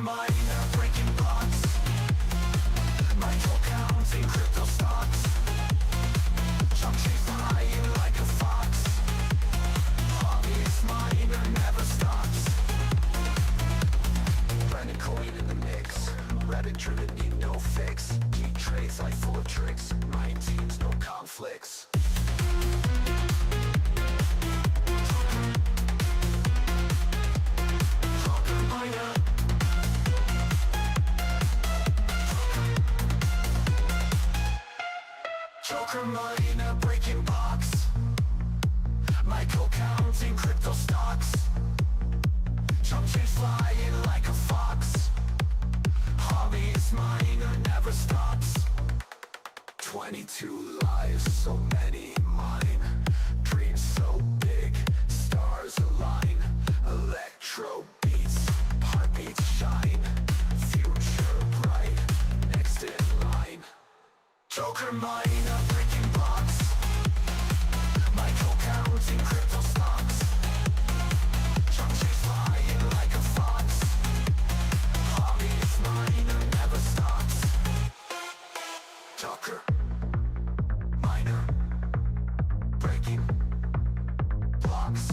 miner breaking blocks. Micro counting crypto stocks. Jump trees flying like a fox. Hobbyist miner never stops. Brandon coin in the mix. Rabbit driven need no fix. Deep trades life full of tricks. My teams no conflicts. Joker miner breaking box. Michael counting crypto stocks. Jump trees flying like a fox. Hobbyist miner never stops. 22 lives, so many mine. Dreams so big, stars align. Electro beats, heartbeats shine. Future bright, next in line. Joker miner breaking blocks. Michael counting crypto stocks. Jump trees flying like a fox. Hobbyist miner never stops. Joker miner breaking blocks.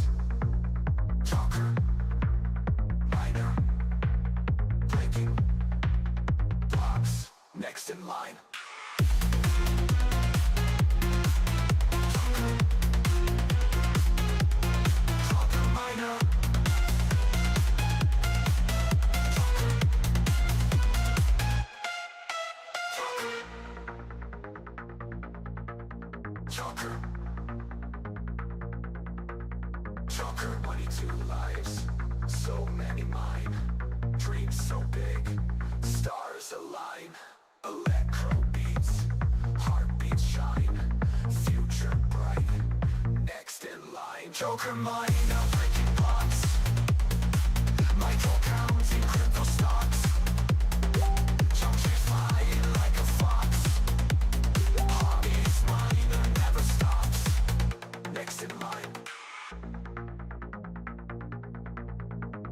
Joker miner breaking blocks. Next in line. Joker, 22 lives, so many mine. Dreams so big, stars align. Electro beats, heartbeats shine. Future bright, next in line. Joker miner breaking blocks. Michael counting crypto stocks. Jump trees flying like a fox. Hobbyist miner never stops. Next in line.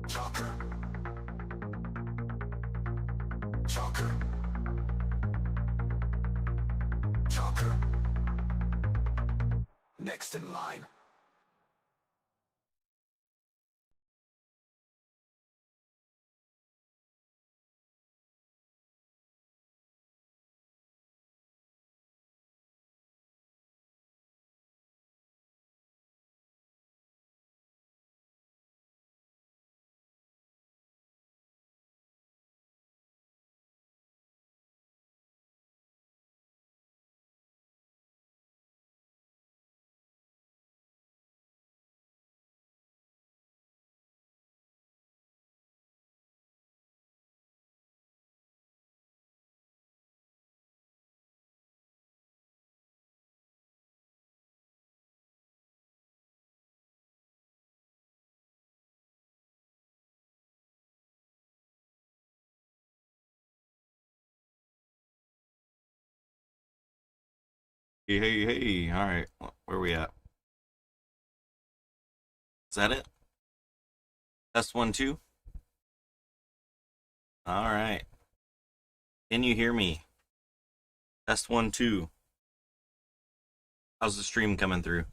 Joker. Joker. Joker. Next in line. Hey. All right. Where we at? Is that it? Test 1, 2? All right. Can you hear me? Test 1, 2. How's the stream coming through?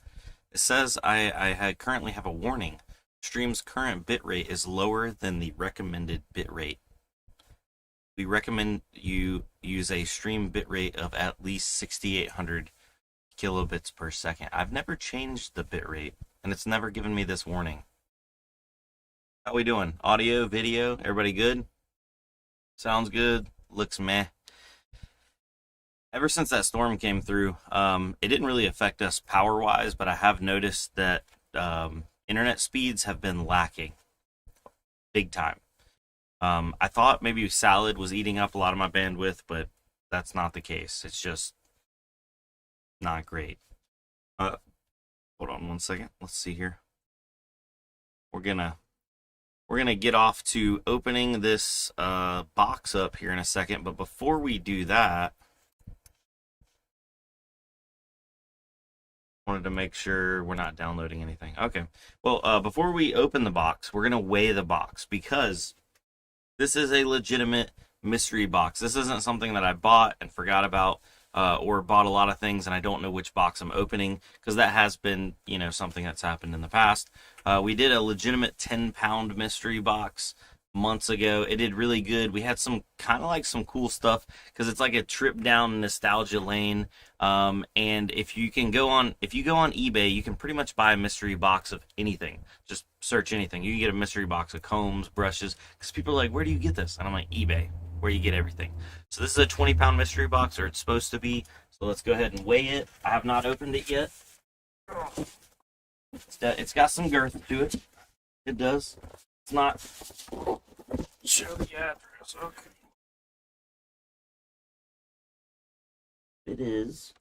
It says I currently have a warning. Stream's current bitrate is lower than the recommended bitrate. We recommend you use a stream bitrate of at least 6,800 kilobits per second. I've never changed the bitrate, and it's never given me this warning. How we doing? Audio, video, everybody good? Sounds good. Looks meh. Ever since that storm came through, it didn't really affect us power-wise, but I have noticed that internet speeds have been lacking big time. I thought maybe Salad was eating up a lot of my bandwidth, but that's not the case. It's just not great. Hold on one second. Let's see here. We're gonna get off to opening this box up here in a second, but before we do that, wanted to make sure we're not downloading anything. Okay. Well, before we open the box, we're gonna weigh the box because This is a legitimate mystery box. This isn't something that I bought and forgot about, or bought a lot of things and I don't know which box I'm opening, because that has been, something that's happened in the past. We did a legitimate 10-pound mystery box months ago. It did really good. We had some kind of like some cool stuff because it's like a trip down nostalgia lane. And if you go on eBay, you can pretty much buy a mystery box of anything. Just search anything. You can get a mystery box of combs, brushes, because people are like, where do you get this? And I'm like, eBay, where you get everything. So this is a 20-pound mystery box, or it's supposed to be. So let's go ahead and weigh it. I have not opened it yet. It's got some girth to it. It does. It's not. Show the address. Okay. It is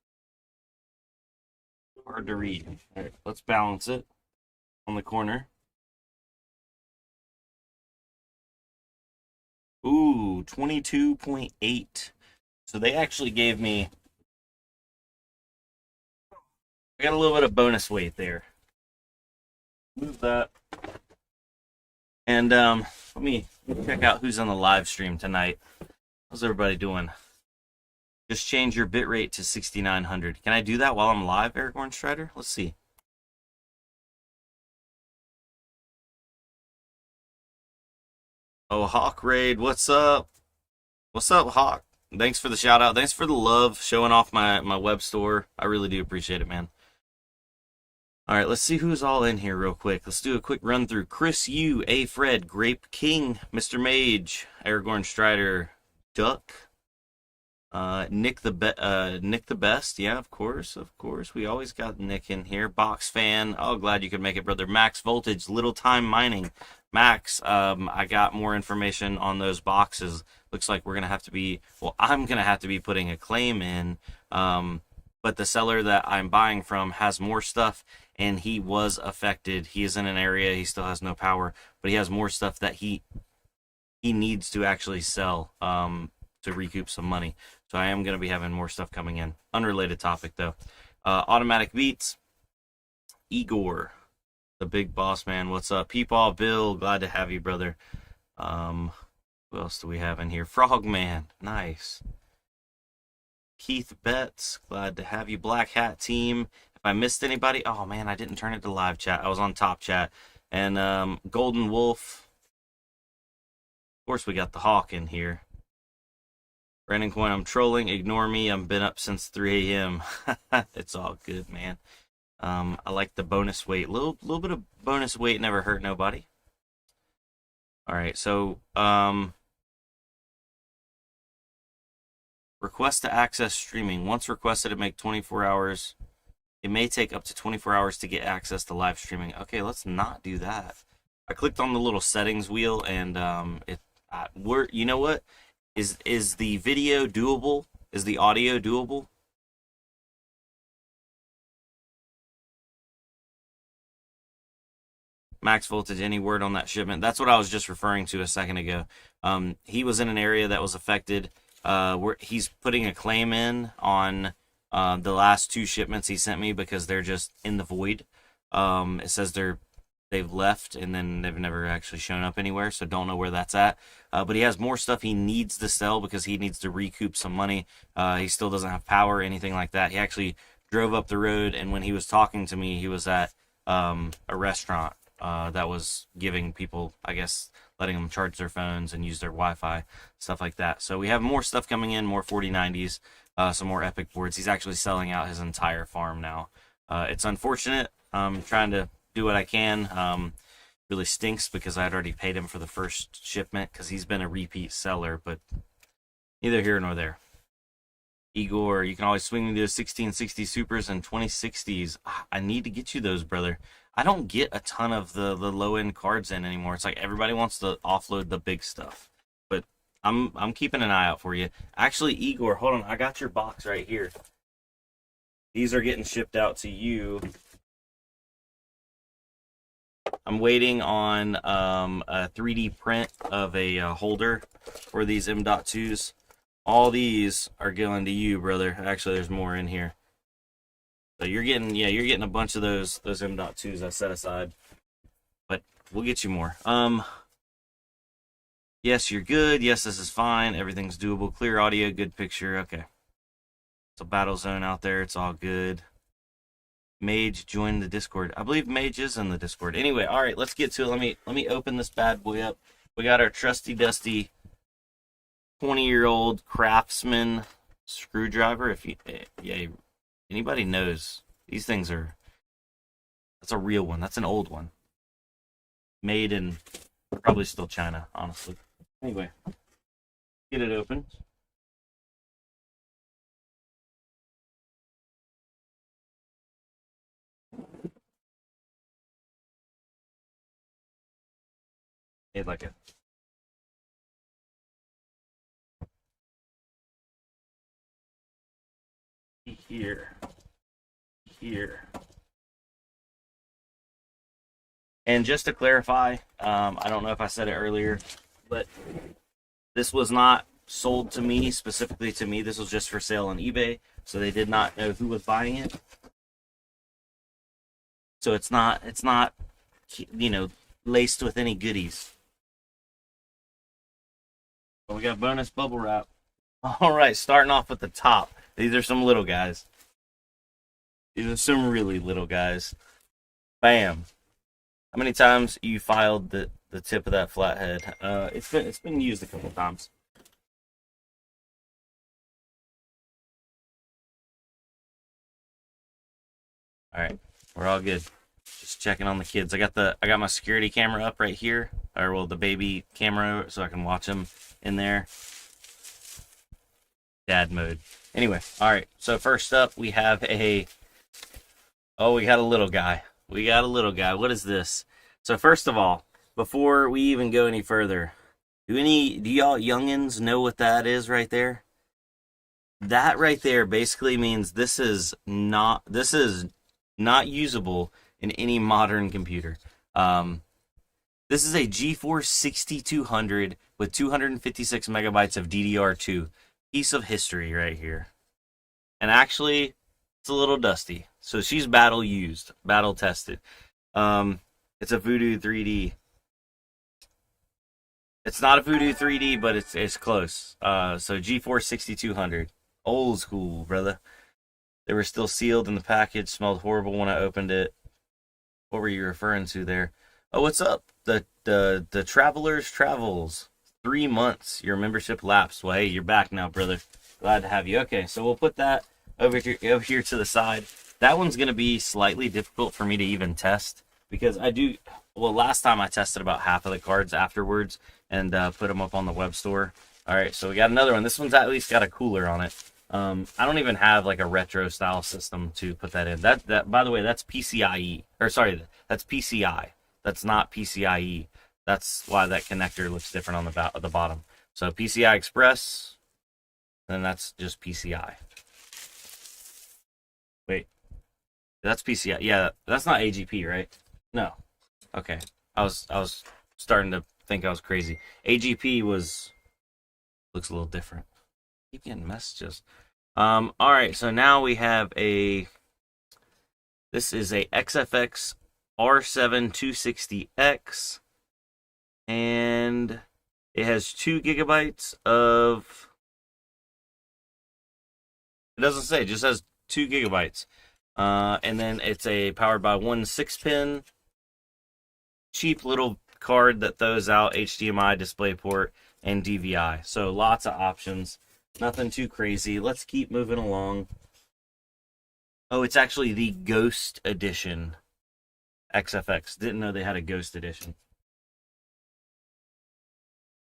hard to read. All right, let's balance it on the corner. Ooh, 22.8. So they actually gave me. I got a little bit of bonus weight there. Move that. And let me check out who's on the live stream tonight. How's everybody doing? Just change your bitrate to 6900. Can I do that while I'm live, Aragorn Strider? Let's see. Oh, Hawk Raid, what's up? What's up, Hawk? Thanks for the shout out. Thanks for the love, showing off my web store. I really do appreciate it, man. All right, let's see who's all in here real quick. Let's do a quick run through. Chris U, A Fred, Grape King, Mr. Mage, Aragorn Strider, Duck, Nick the Best. Yeah, of course. We always got Nick in here. Box Fan. Oh, glad you could make it, brother. Max Voltage, Little Time Mining. Max, I got more information on those boxes. Looks like we're gonna have to be. Well, I'm gonna have to be putting a claim in. But the seller that I'm buying from has more stuff, and he was affected. He is in an area, he still has no power, but he has more stuff that he needs to actually sell to recoup some money. So I am going to be having more stuff coming in. Unrelated topic, though. Automatic Beats. Igor, the big boss man. What's up? Peepaw Bill, glad to have you, brother. Who else do we have in here? Frogman, nice. Keith Betts, glad to have you. Black Hat Team. If I missed anybody, oh man, I didn't turn it to live chat. I was on top chat. And Golden Wolf. Of course, we got the Hawk in here. Brandon Coin, I'm trolling. Ignore me. I've been up since 3 a.m. It's all good, man. I like the bonus weight. Little bit of bonus weight never hurt nobody. All right, so request to access streaming. Once requested, it make 24 hours. It may take up to 24 hours to get access to live streaming. Okay, let's not do that. I clicked on the little settings wheel, and you know what? Is the video doable? Is the audio doable? Max Voltage, any word on that shipment? That's what I was just referring to a second ago. He was in an area that was affected. Where he's putting a claim in on the last 2 shipments he sent me because they're just in the void. It says they've left and then they've never actually shown up anywhere, so don't know where that's at. But he has more stuff he needs to sell because he needs to recoup some money. He still doesn't have power or anything like that. He actually drove up the road, and when he was talking to me, he was at a restaurant that was giving people, I guess, letting them charge their phones and use their Wi-Fi, stuff like that. So we have more stuff coming in, more 4090s, some more Epic boards. He's actually selling out his entire farm now. It's unfortunate. I'm trying to do what I can. Really stinks because I had already paid him for the first shipment because he's been a repeat seller, but neither here nor there. Igor, you can always swing me those 1660 Supers and 2060s. I need to get you those, brother. I don't get a ton of the low-end cards in anymore. It's like everybody wants to offload the big stuff. But I'm keeping an eye out for you. Actually, Igor, hold on. I got your box right here. These are getting shipped out to you. I'm waiting on a 3D print of a holder for these M.2s. All these are going to you, brother. Actually, there's more in here. So you're getting a bunch of those M.2s I set aside. But we'll get you more. Yes, you're good. Yes, this is fine. Everything's doable. Clear audio, good picture. Okay. It's a battle zone out there. It's all good. Mage joined the Discord. I believe Mage is in the Discord. Anyway, all right, let's get to it. Let me open this bad boy up. We got our trusty dusty 20-year-old craftsman screwdriver. If you, yeah, anybody knows, these things are. That's a real one. That's an old one. Made in probably still China, honestly. Anyway, get it open. Made like a here, here. And just to clarify, I don't know if I said it earlier, but this was not sold to me, specifically to me. This was just for sale on eBay, so they did not know who was buying it. So it's not, you know, laced with any goodies. But we got bonus bubble wrap. All right, starting off with the top. These are some little guys. These are some really little guys. Bam. How many times you filed the tip of that flathead? It's been used a couple times. All right, we're all good. Just checking on the kids. I got my security camera up right here, or well, the baby camera, so I can watch them in there. Dad mode. Anyway, all right. So first up, we have we got a little guy. We got a little guy. What is this? So first of all, before we even go any further, do y'all youngins know what that is right there? That right there basically means this is not usable in any modern computer. This is a GeForce 6200 with 256 megabytes of DDR2. Piece of history right here. And actually, it's a little dusty. So she's battle used, battle tested. It's a Voodoo 3D. It's not a Voodoo 3D, but it's close. So GeForce 6200, old school, brother. They were still sealed in the package. Smelled horrible when I opened it. What were you referring to there? Oh, what's up? The Traveler's Travels. 3 months. Your membership lapsed. Well, hey, you're back now, brother. Glad to have you. Okay, so we'll put that over here to the side. That one's going to be slightly difficult for me to even test because last time I tested about half of the cards afterwards and put them up on the web store. All right, so we got another one. This one's at least got a cooler on it. I don't even have like a retro style system to put that in. That by the way, that's PCIe. Or sorry, that's PCI. That's not PCIe. That's why that connector looks different on the bottom. So PCI Express, and that's just PCI. Wait, that's PCI. Yeah, that's not AGP, right? No. Okay, I was starting to think I was crazy. AGP looks a little different. Keep getting messages. All right, so now we have this is a XFX R7 260X, and it has 2 gigabytes of. It doesn't say; it just has 2 gigabytes. And then it's powered by one 6-pin, cheap little card that throws out HDMI, DisplayPort, and DVI. So lots of options. Nothing too crazy. Let's keep moving along. Oh, it's actually the Ghost Edition XFX. Didn't know they had a Ghost Edition.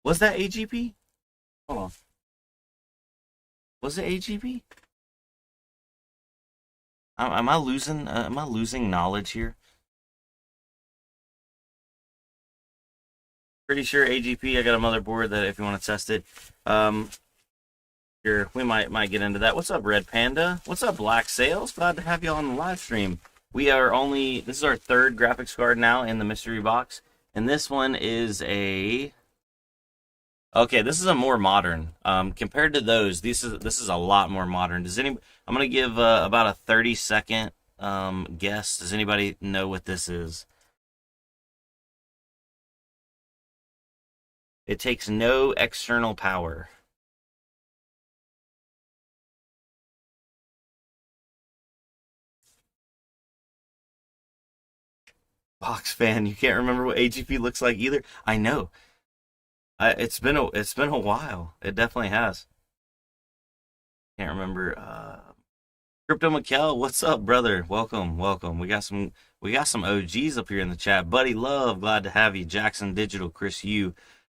Was that AGP? Hold on. Was it AGP? Am I losing knowledge here? Pretty sure AGP. I got a motherboard that if you want to test it. We might get into that. What's up, Red Panda? What's up, Black Sales? Glad to have you on the live stream. This is our 3rd graphics card now in the mystery box, and this one is okay, this is a more modern. Compared to those, this is a lot more modern. I'm gonna give about a 30-second guess. Does anybody know what this is? It takes no external power. Box fan, you can't remember what AGP looks like either. I know. It's been a while. It definitely has. Can't remember. Crypto Mikkel, what's up, brother? Welcome, welcome. We got some OGs up here in the chat. Buddy Love, glad to have you. Jackson Digital, Chris U,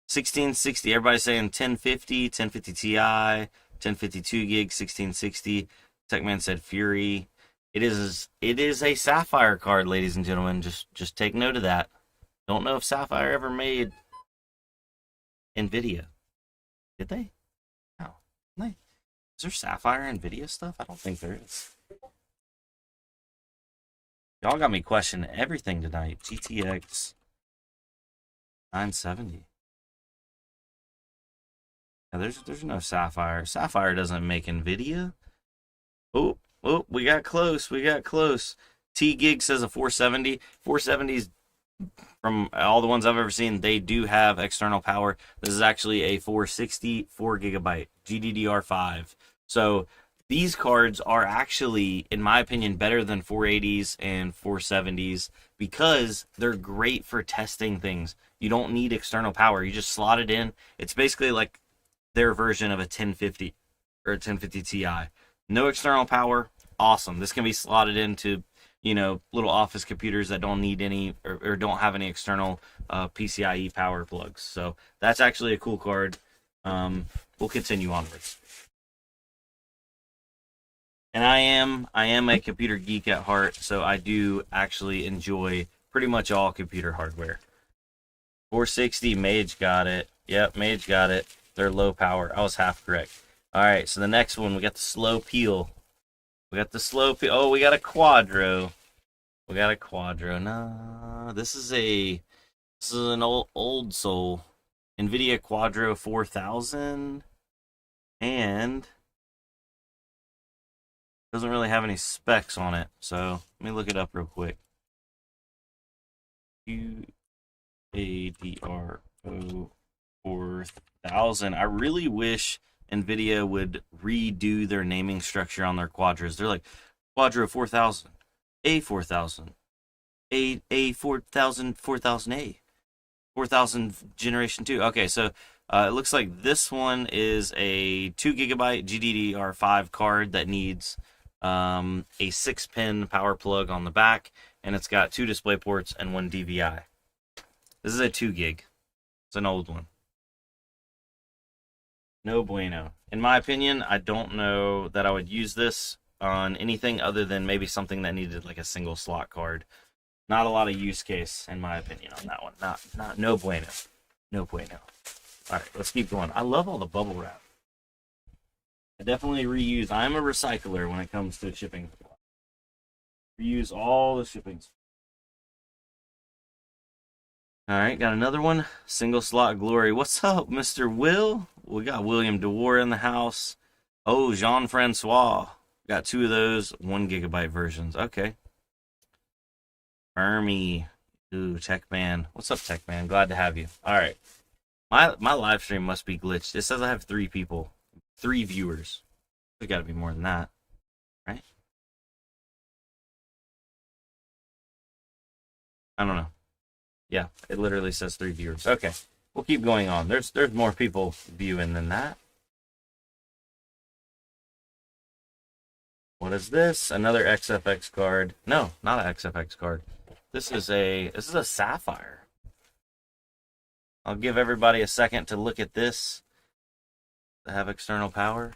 1660. Everybody saying 1050, 1050 Ti, 1052 gig, 1660. Techman said Fury. It is a Sapphire card, ladies and gentlemen. Just take note of that. Don't know if Sapphire ever made Nvidia. Did they? No. They. Is there Sapphire Nvidia stuff? I don't think there is. Y'all got me questioning everything tonight. GTX 970. Yeah, there's no Sapphire. Sapphire doesn't make Nvidia. Oh, we got close. We got close. T Gig says a 470. 470s, from all the ones I've ever seen, they do have external power. This is actually a 460 4GB GDDR5. So these cards are actually, in my opinion, better than 480s and 470s because they're great for testing things. You don't need external power. You just slot it in. It's basically like their version of a 1050 or a 1050 Ti. No external power. Awesome. This can be slotted into, little office computers that don't need any or don't have any external PCIe power plugs. So that's actually a cool card. We'll continue onwards. And I am a computer geek at heart, so I do actually enjoy pretty much all computer hardware. 460, Mage got it. Yep, Mage got it. They're low power. I was half correct. All right, so the next one, we got the slow peel. Oh, we got a Quadro. No, this is an old soul. NVIDIA Quadro 4000. And doesn't really have any specs on it. So let me look it up real quick. QADRO 4000. I really wish NVIDIA would redo their naming structure on their Quadros. They're like Quadro 4000, A4000, A4000, 4000A, 4000 Generation 2. Okay, so it looks like this one is a 2GB GDDR5 card that needs a 6-pin power plug on the back, and it's got 2 display ports and 1 DVI. This is a 2 gig. It's an old one. No bueno. In my opinion, I don't know that I would use this on anything other than maybe something that needed like a single slot card. Not a lot of use case, in my opinion, on that one. No bueno. No bueno. All right, let's keep going. I love all the bubble wrap. I definitely reuse. I'm a recycler when it comes to shipping. Reuse all the shippings. All right, got another one. Single slot glory. What's up, Mr. Will? We got William DeWar in the house. Oh, Jean-Francois. Got 2 of those 1GB versions. Okay. Fermi. Ooh, Techman. What's up, Techman? Glad to have you. All right. My live stream must be glitched. It says I have 3 people. 3 viewers. There's got to be more than that, right? I don't know. Yeah, it literally says 3 viewers. Okay, we'll keep going on. There's more people viewing than that. What is this? Another XFX card. No, not an XFX card. This is a Sapphire. I'll give everybody a second to look at this. To have external power.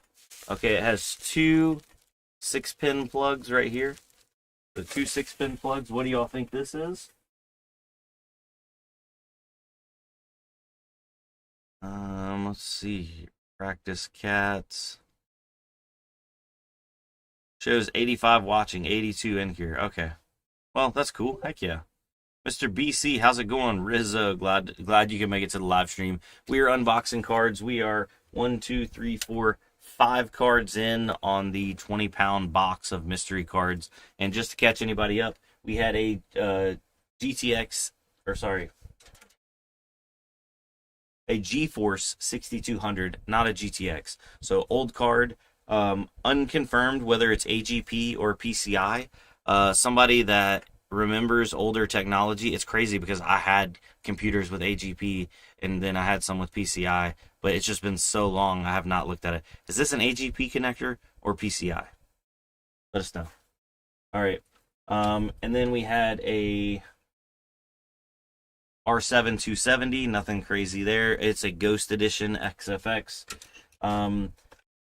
Okay, it has 2 6-pin plugs right here. The 2 6-pin plugs. What do y'all think this is? Let's see. Practice cats. Shows 85 watching, 82 in here. Okay. Well, that's cool. Heck yeah. Mr. BC, how's it going? Rizzo, glad you can make it to the live stream. We are unboxing cards. We are 1, 2, 3, 4, 5 cards in on the 20-pound box of mystery cards. And just to catch anybody up, we had a a GeForce 6200, not a GTX. So old card, unconfirmed whether it's AGP or PCI. Somebody that remembers older technology, it's crazy because I had computers with AGP and then I had some with PCI, but it's just been so long I have not looked at it. Is this an AGP connector or PCI? Let us know. All right. And then we had a R7 270, nothing crazy there. It's a Ghost Edition XFX.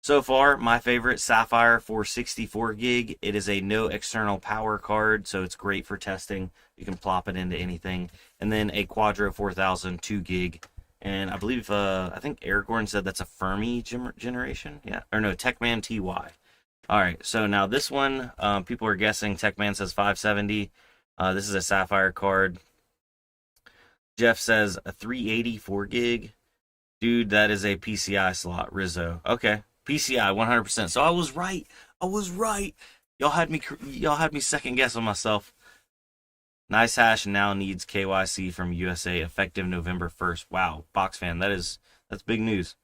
So far, my favorite, Sapphire for 64 gig. It is a no external power card, so it's great for testing. You can plop it into anything. And then a Quadro 4000 2 gig. And I believe, I think Aragorn said that's a Fermi generation. Yeah, or no, Techman TY. All right, so now this one, people are guessing. Techman says 570. This is a Sapphire card. Jeff says a 380 4 gig. Dude, that is a PCI slot. Rizzo. Okay, PCI 100%. So I was right. I was right. Y'all had me second guessing myself. Nice hash now needs KYC from USA effective November 1st. Wow, box fan. That's big news.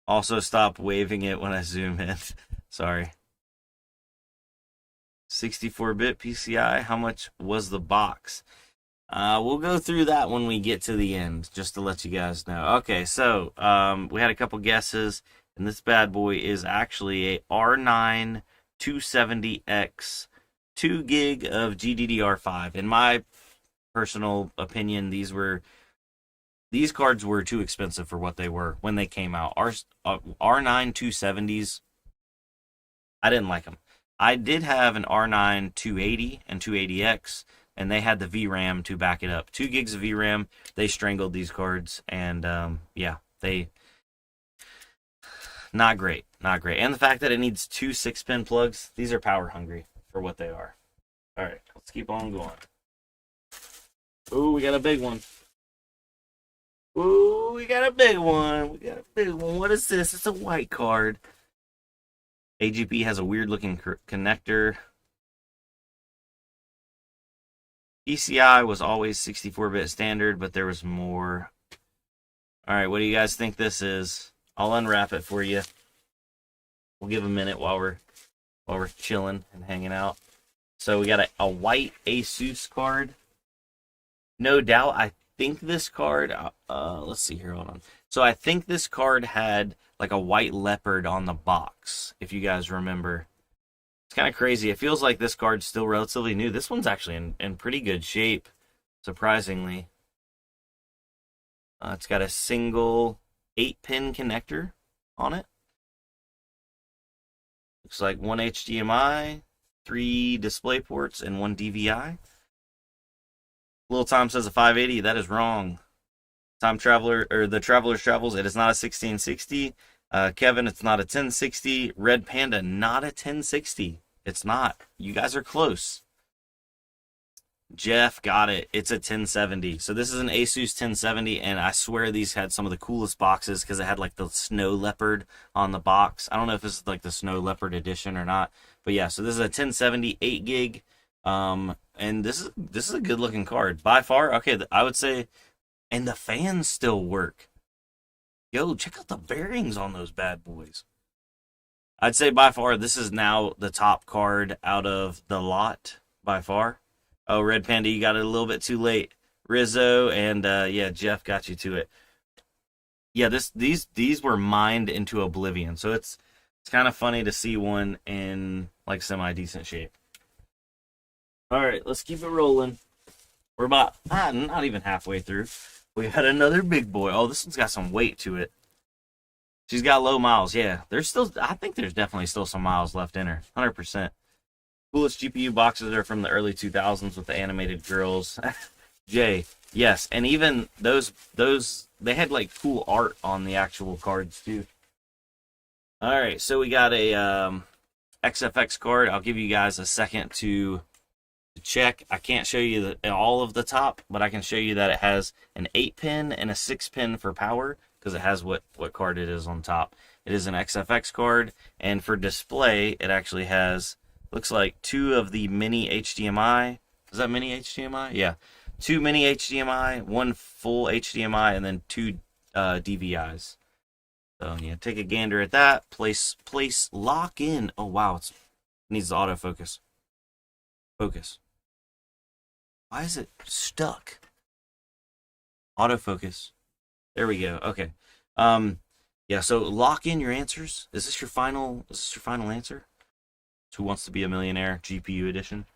Also, stop waving it when I zoom in. Sorry. 64-bit PCI. How much was the box? We'll go through that when we get to the end, just to let you guys know. Okay, so we had a couple guesses, and this bad boy is actually a R9 270X 2 gig of GDDR5. In my personal opinion, these cards were too expensive for what they were when they came out. R9 270s, I didn't like them. I did have an R9 280 and 280X, and they had the VRAM to back it up. 2 gigs of VRAM. They strangled these cards, and yeah, not great. And the fact that it needs 2 6-pin plugs, these are power hungry for what they are. All right, let's keep on going. Ooh, we got a big one. Ooh, we got a big one. What is this? It's a white card. AGP has a weird looking connector. PCI was always 64-bit standard, but there was more. All right, what do you guys think this is? I'll unwrap it for you. We'll give a minute while we're chilling and hanging out. So we got a white Asus card. No doubt, I think this card, let's see here, hold on. So I think this card had like a white leopard on the box, if you guys remember. It's kind of crazy. It feels like this card's still relatively new. This one's actually in pretty good shape, surprisingly. It's got a single 8-pin connector on it. Looks like 1 HDMI, 3 display ports, and 1 DVI. Little Tom says a 580. That is wrong. Time Traveler, or the Traveler's Travels, it is not a 1660. Kevin, it's not a 1060. Red Panda, not a 1060. It's not. You guys are close. Jeff got it. It's a 1070. So this is an Asus 1070, and I swear these had some of the coolest boxes because it had like the snow leopard on the box. I don't know if this is like the snow leopard edition or not, but yeah. So this is a 1070 8 gig, and this is a good looking card by far. Okay, I would say, and the fans still work. Yo, check out the bearings on those bad boys. I'd say by far this is now the top card out of the lot by far. Oh, Red Panda, you got it a little bit too late. Rizzo and yeah, Jeff got you to it. Yeah, these were mined into oblivion. So it's kind of funny to see one in like semi-decent shape. All right, let's keep it rolling. We're about not even halfway through. We had another big boy. Oh, this one's got some weight to it. She's got low miles. Yeah, I think there's definitely still some miles left in her. 100%. Coolest GPU boxes are from the early 2000s with the animated girls. Jay, yes, and even those they had like cool art on the actual cards too. All right, so we got a XFX card. I'll give you guys a second to check. I can't show you all of the top, but I can show you that it has an 8-pin and a 6-pin for power because it has what card it is on top. It is an XFX card, and for display, it actually has, looks like 2 of the mini HDMI. Is that mini HDMI? Yeah. 2 mini HDMI, 1 full HDMI, and then 2 DVIs. So yeah, take a gander at that. Place, lock in. Oh wow, it needs the autofocus. Focus. Why is it stuck? Autofocus. There we go. Okay. Yeah, so lock in your answers. Is this your final answer? Who Wants to Be a Millionaire GPU edition?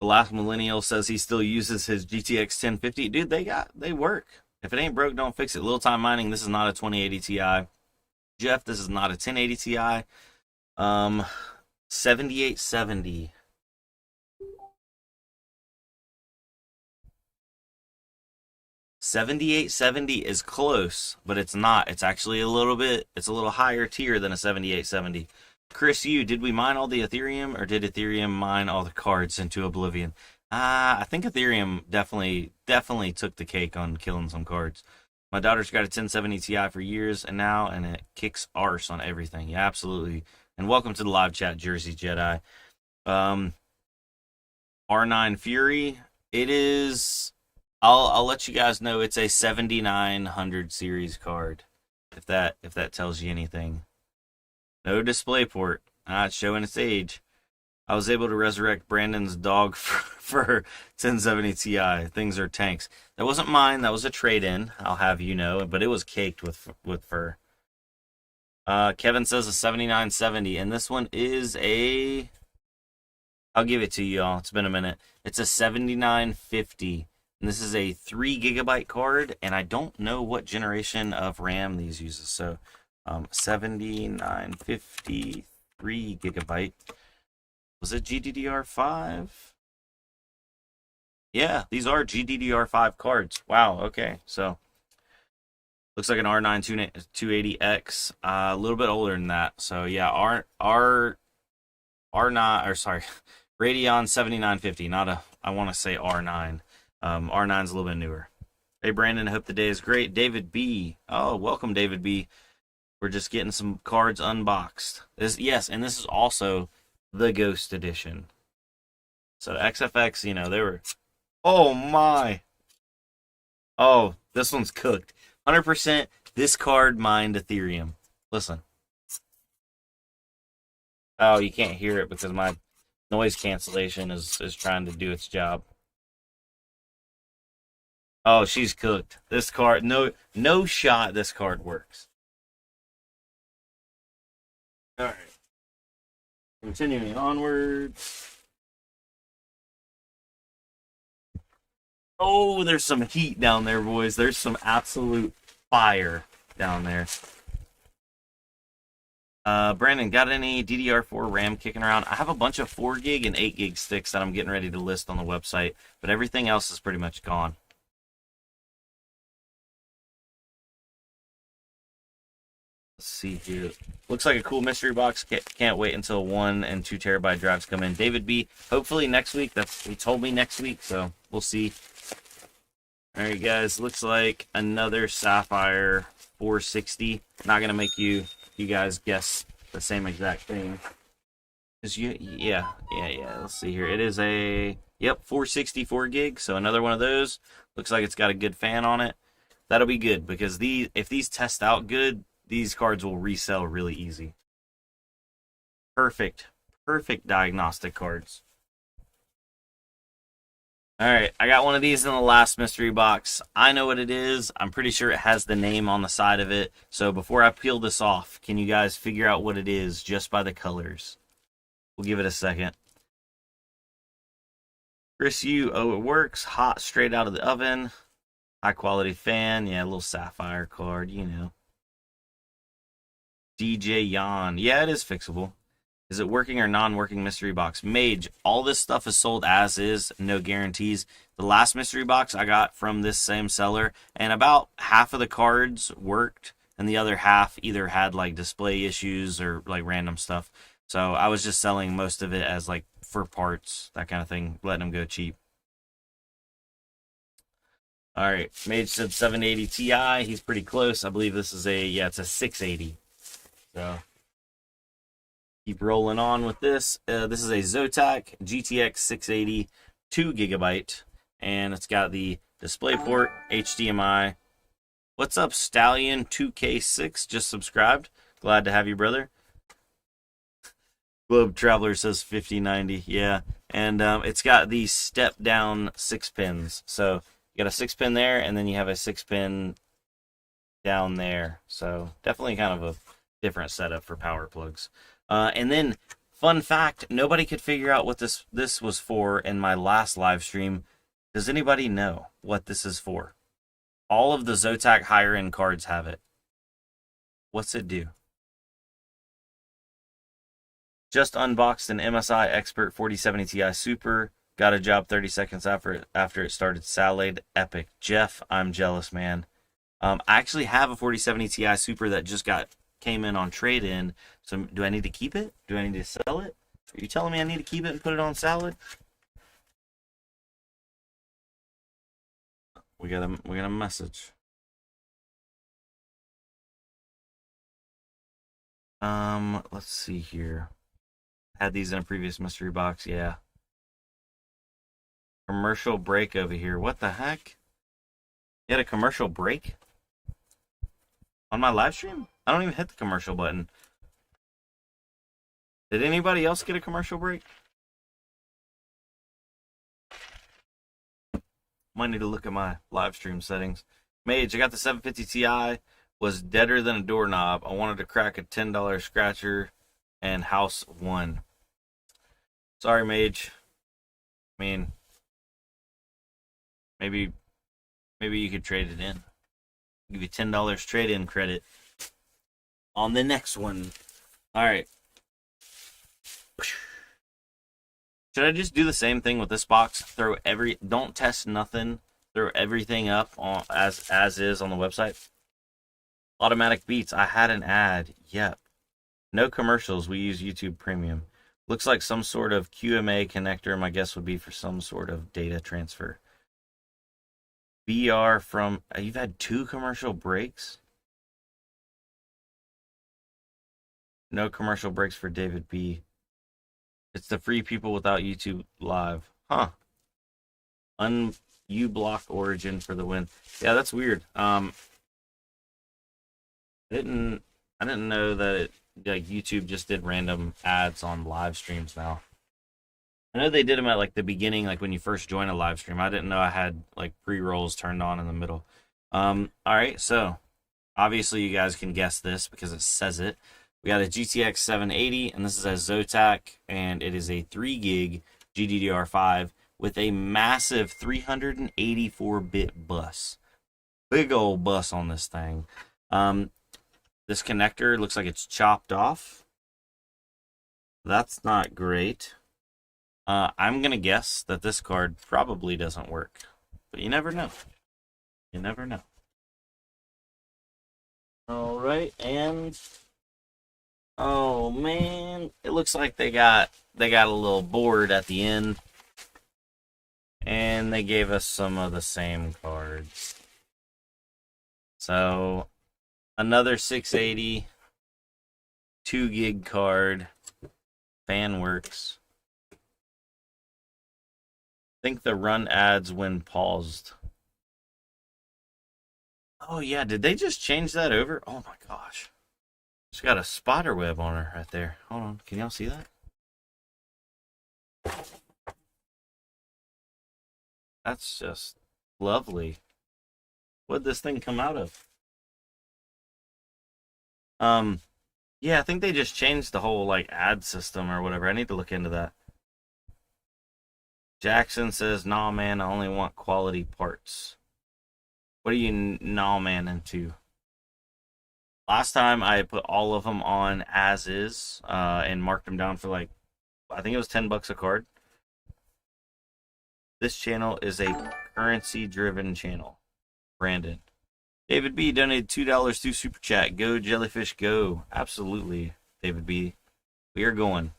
The Last Millennial says he still uses his GTX 1050. Dude, they work. If it ain't broke, don't fix it. Little Time Mining, this is not a 2080 Ti. Jeff, this is not a 1080 Ti. 7870. 7870 is close, but it's not. It's actually a little higher tier than a 7870. Chris, did we mine all the Ethereum, or did Ethereum mine all the cards into oblivion? I think Ethereum definitely took the cake on killing some cards. My daughter's got a 1070 Ti for years and it kicks arse on everything. Yeah, absolutely. And welcome to the live chat, Jersey Jedi. R9 Fury, it is. I'll let you guys know it's a 7900 series card, if that tells you anything. No display port, not showing its age. I was able to resurrect Brandon's dog for 1070 Ti. Things are tanks. That wasn't mine. That was a trade-in. I'll have you know, but it was caked with fur. Kevin says a 7970, and this one is a. I'll give it to y'all. It's been a minute. It's a 7950. And this is a 3 GB card, and I don't know what generation of RAM these uses. So, 7950, 3 GB. Was it GDDR5? Yeah, these are GDDR5 cards. Wow, okay. So, looks like an R9 280X. A little bit older than that. So, yeah, R9, or sorry, Radeon 7950. Not a, I want to say R9. R9's a little bit newer. Hey, Brandon, I hope the day is great. David B. Oh, welcome, David B. We're just getting some cards unboxed. Yes, and this is also the Ghost Edition. So XFX, they were. Oh, my. Oh, this one's cooked. 100% this card mined Ethereum. Listen. Oh, you can't hear it because my noise cancellation is trying to do its job. Oh, she's cooked. This card, no shot this card works. All right. Continuing onward. Oh, there's some heat down there, boys. There's some absolute fire down there. Brandon, got any DDR4 RAM kicking around? I have a bunch of 4 gig and 8 gig sticks that I'm getting ready to list on the website, but everything else is pretty much gone. Let's see here. Looks like a cool mystery box. Can't wait until 1 and 2 terabyte drives come in. David B, hopefully next week. He told me next week, so we'll see. All right, guys. Looks like another Sapphire 460. Not gonna make you guys guess the same exact thing. Yeah. Let's see here. It is a 464 gig. So another one of those. Looks like it's got a good fan on it. That'll be good because if these test out good, these cards will resell really easy. Perfect diagnostic cards. All right, I got one of these in the last mystery box. I know what it is. I'm pretty sure it has the name on the side of it. So before I peel this off, can you guys figure out what it is just by the colors? We'll give it a second. Chris, it works. Hot, straight out of the oven. High quality fan. Yeah, a little sapphire card, DJ Yan. Yeah, it is fixable. Is it working or non-working mystery box? Mage, all this stuff is sold as is, no guarantees. The last mystery box I got from this same seller, and about half of the cards worked, and the other half either had like display issues or like random stuff. So I was just selling most of it as like for parts, that kind of thing, letting them go cheap. All right, Mage said 780 Ti. He's pretty close. I believe this is it's a 680. So Keep rolling on with this. This is a Zotac GTX 680, 2 gigabyte, and it's got the DisplayPort, HDMI. What's up, Stallion 2K6? Just subscribed. Glad to have you, brother. Globe Traveler says 5090. Yeah, and it's got the step down 6 pins. So you got a 6 pin there, and then you have a 6 pin down there. So definitely kind of a different setup for power plugs. And then, fun fact, nobody could figure out what this was for in my last live stream. Does anybody know what this is for? All of the Zotac higher end cards have it. What's it do? Just unboxed an MSI Expert 4070 Ti Super. Got a job 30 seconds after it started. Salad epic. Jeff, I'm jealous, man. I actually have a 4070 Ti Super that just came in on trade-in. So do I need to keep it? Do I need to sell it? Are you telling me I need to keep it and put it on salad? We got a message. Let's see here. Had these in a previous mystery box, yeah. Commercial break over here. What the heck? You had a commercial break? On my live stream? I don't even hit the commercial button. Did anybody else get a commercial break? Might need to look at my live stream settings. Mage, I got the 750 Ti. Was deader than a doorknob. I wanted to crack a $10 scratcher and house one. Sorry, Mage. I mean, maybe you could trade it in. I'll give you $10 trade-in credit on the next one. All right. Should I just do the same thing with this box? Don't test nothing. Throw everything up on as is on the website. Automatic beats. I had an ad. Yep. No commercials. We use YouTube Premium. Looks like some sort of QMA connector. My guess would be for some sort of data transfer. BR from... You've had 2 commercial breaks? No commercial breaks for David B. It's the free people without YouTube Live. Huh. U-block origin for the win. Yeah, that's weird. I didn't know that YouTube just did random ads on live streams now. I know they did them at like the beginning, like when you first join a live stream. I didn't know I had like pre-rolls turned on in the middle. All right, so obviously you guys can guess this because it says it. We got a GTX 780, and this is a Zotac, and it is a 3 gig GDDR5 with a massive 384-bit bus. Big old bus on this thing. This connector looks like it's chopped off. That's not great. I'm going to guess that this card probably doesn't work. But you never know. You never know. All right, and... Oh, man. It looks like they got a little board at the end. And they gave us some of the same cards. So, another 680, 2 gig card, fan works. I think the run ads when paused. Oh yeah, did they just change that over? Oh my gosh. It's got a spider web on her right there. Hold on, can y'all see that? That's just lovely. What'd this thing come out of? Yeah, I think they just changed the whole like ad system or whatever. I need to look into that. Jackson says, "Nah, man, I only want quality parts." What are you nah, man, into? Last time I put all of them on as is and marked them down for like, I think it was $10 a card. This channel is a currency-driven channel. Brandon. David B donated $2 through Super Chat. Go, Jellyfish, go. Absolutely, David B. We are going.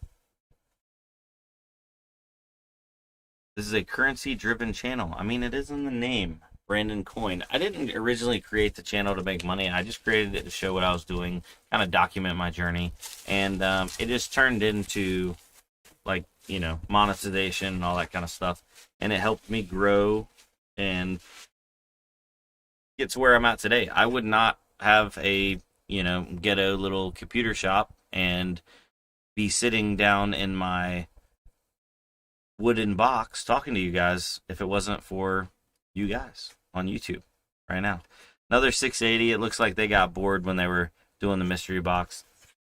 This is a currency-driven channel. I mean, it is in the name. Brandon Coin. I didn't originally create the channel to make money. I just created it to show what I was doing, kind of document my journey. And it just turned into, like, you know, monetization and all that kind of stuff. And it helped me grow and get to where I'm at today. I would not have a, you know, ghetto little computer shop and be sitting down in my wooden box talking to you guys if it wasn't for you guys on YouTube right now. Another 680. It looks like they got bored when they were doing the mystery box.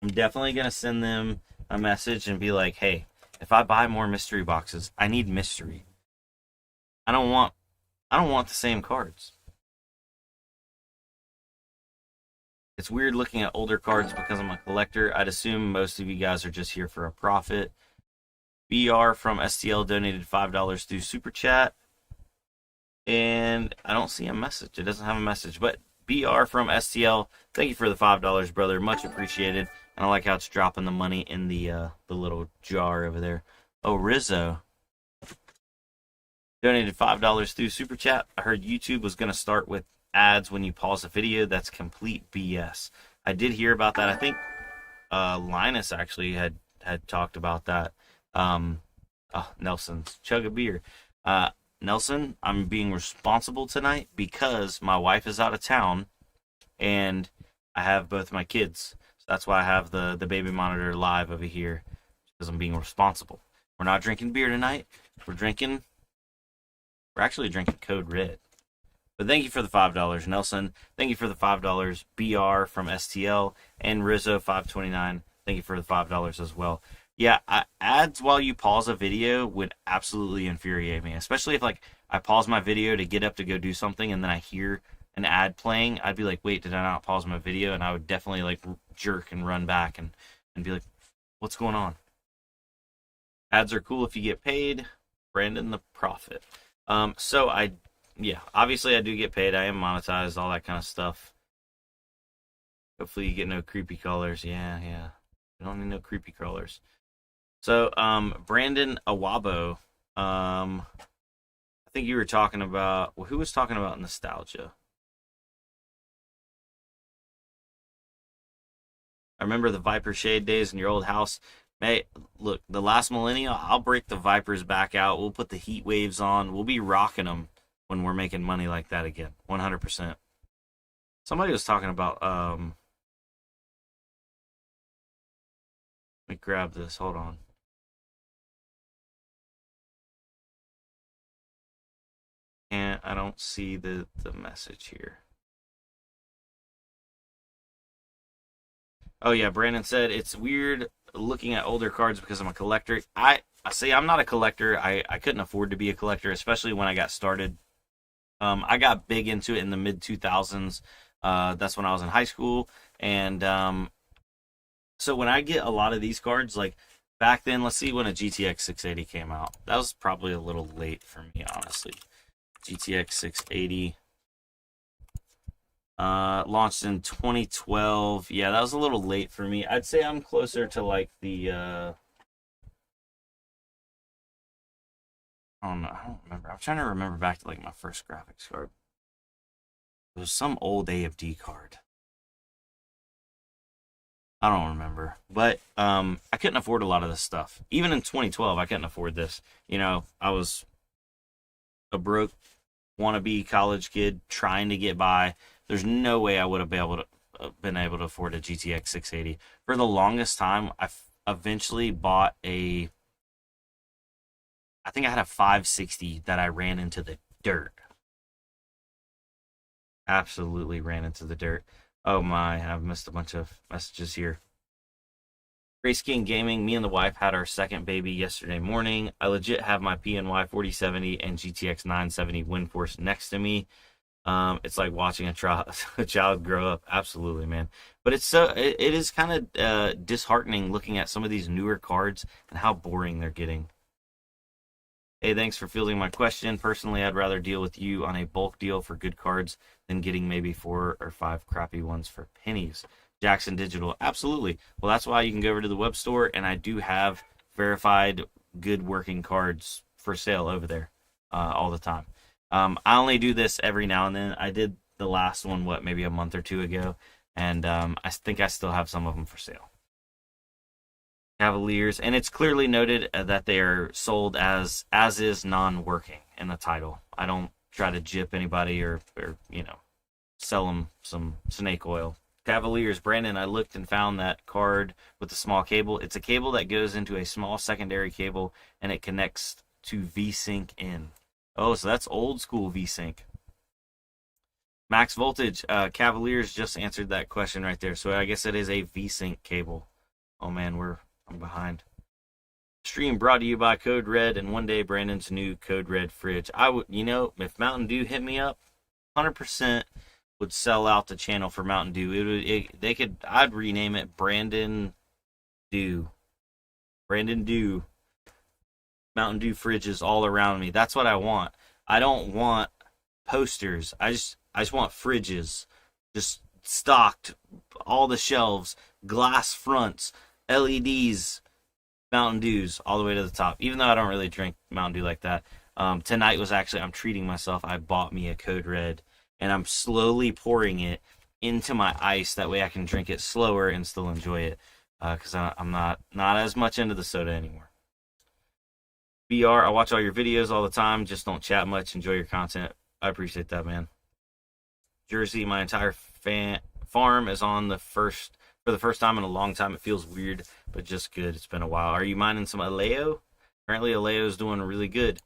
I'm definitely going to send them a message and be like, hey, if I buy more mystery boxes, I need mystery. I don't want the same cards. It's weird looking at older cards because I'm a collector. I'd assume most of you guys are just here for a profit. BR from STL donated $5 through Super Chat. And I don't see a message. It doesn't have a message. But BR from STL, thank you for the $5, brother. Much appreciated. And I like how it's dropping the money in the little jar over there. Oh, Rizzo donated $5 through Super Chat. I heard YouTube was going to start with ads when you pause a video. That's complete BS. I did hear about that. I think Linus actually had talked about that. Nelson's chug a beer. Nelson, I'm being responsible tonight because my wife is out of town and I have both my kids. So that's why I have the baby monitor live over here, because I'm being responsible. We're not drinking beer tonight. We're actually drinking Code Red. But thank you for the $5, Nelson. Thank you for the $5, BR from STL, and Rizzo529. Thank you for the $5 as well. Yeah, ads while you pause a video would absolutely infuriate me, especially if, like, I pause my video to get up to go do something and then I hear an ad playing. I'd be like, wait, did I not pause my video? And I would definitely, like, jerk and run back and be like, what's going on? Ads are cool if you get paid. Brandon the Prophet. Yeah, obviously I do get paid. I am monetized, all that kind of stuff. Hopefully you get no creepy colors. Yeah. You don't need no creepy colors. So, Brandon Awabo, I think you were talking about, well, who was talking about nostalgia? I remember the Viper Shade days in your old house. Hey, look, the last millennial, I'll break the Vipers back out. We'll put the heat waves on. We'll be rocking them when we're making money like that again. 100%. Somebody was talking about, let me grab this. Hold on. And I don't see the message here. Oh yeah, Brandon said it's weird looking at older cards because I'm a collector. I say I'm not a collector. I couldn't afford to be a collector, especially when I got started. I got big into it in the mid 2000s. That's when I was in high school, and so when I get a lot of these cards, like back then, let's see when a GTX 680 came out. That was probably a little late for me, honestly. GTX 680 launched in 2012. Yeah, that was a little late for me. I'd say I'm closer to like the I don't know. I don't remember. I'm trying to remember back to like my first graphics card. It was some old AFD card. I don't remember. But I couldn't afford a lot of this stuff. Even in 2012, I couldn't afford this. You know, I was a broke wannabe college kid trying to get by. There's no way I would have been able to afford a GTX 680. For the longest time, I eventually bought I think I had a 560 that I ran into the dirt. Absolutely ran into the dirt. Oh my, I've missed a bunch of messages here. Grace King Gaming, me and the wife had our second baby yesterday morning. I legit have my PNY 4070 and GTX 970 WindForce next to me. It's like watching a child grow up. Absolutely, man. But it is kind of disheartening looking at some of these newer cards and how boring they're getting. Hey, thanks for fielding my question. Personally, I'd rather deal with you on a bulk deal for good cards than getting maybe 4 or 5 crappy ones for pennies. Jackson Digital, absolutely. Well, that's why you can go over to the web store, and I do have verified good working cards for sale over there all the time. I only do this every now and then. I did the last one, what, maybe a month or two ago, and I think I still have some of them for sale. Cavaliers, and it's clearly noted that they are sold as is non-working in the title. I don't try to jip anybody or sell them some snake oil. Cavaliers, Brandon, I looked and found that card with the small cable. It's a cable that goes into a small secondary cable and it connects to VSync in. Oh, so that's old school VSync. Max voltage, Cavaliers just answered that question right there. So I guess it is a VSync cable. Oh man, I'm behind. Stream brought to you by Code Red and one day Brandon's new Code Red fridge. I would, if Mountain Dew hit me up, 100% would sell out the channel for Mountain Dew. I'd rename it Brandon Dew. Brandon Dew. Mountain Dew fridges all around me. That's what I want. I don't want posters. I just want fridges, just stocked, all the shelves, glass fronts, LEDs, Mountain Dews all the way to the top. Even though I don't really drink Mountain Dew like that. Tonight was actually, I'm treating myself. I bought me a Code Red, and I'm slowly pouring it into my ice. That way I can drink it slower and still enjoy it. Because I'm not as much into the soda anymore. BR, I watch all your videos all the time. Just don't chat much. Enjoy your content. I appreciate that, man. Jersey, my entire farm is on for the first time in a long time. It feels weird, but just good. It's been a while. Are you mining some Aleo? Apparently Aleo is doing really good.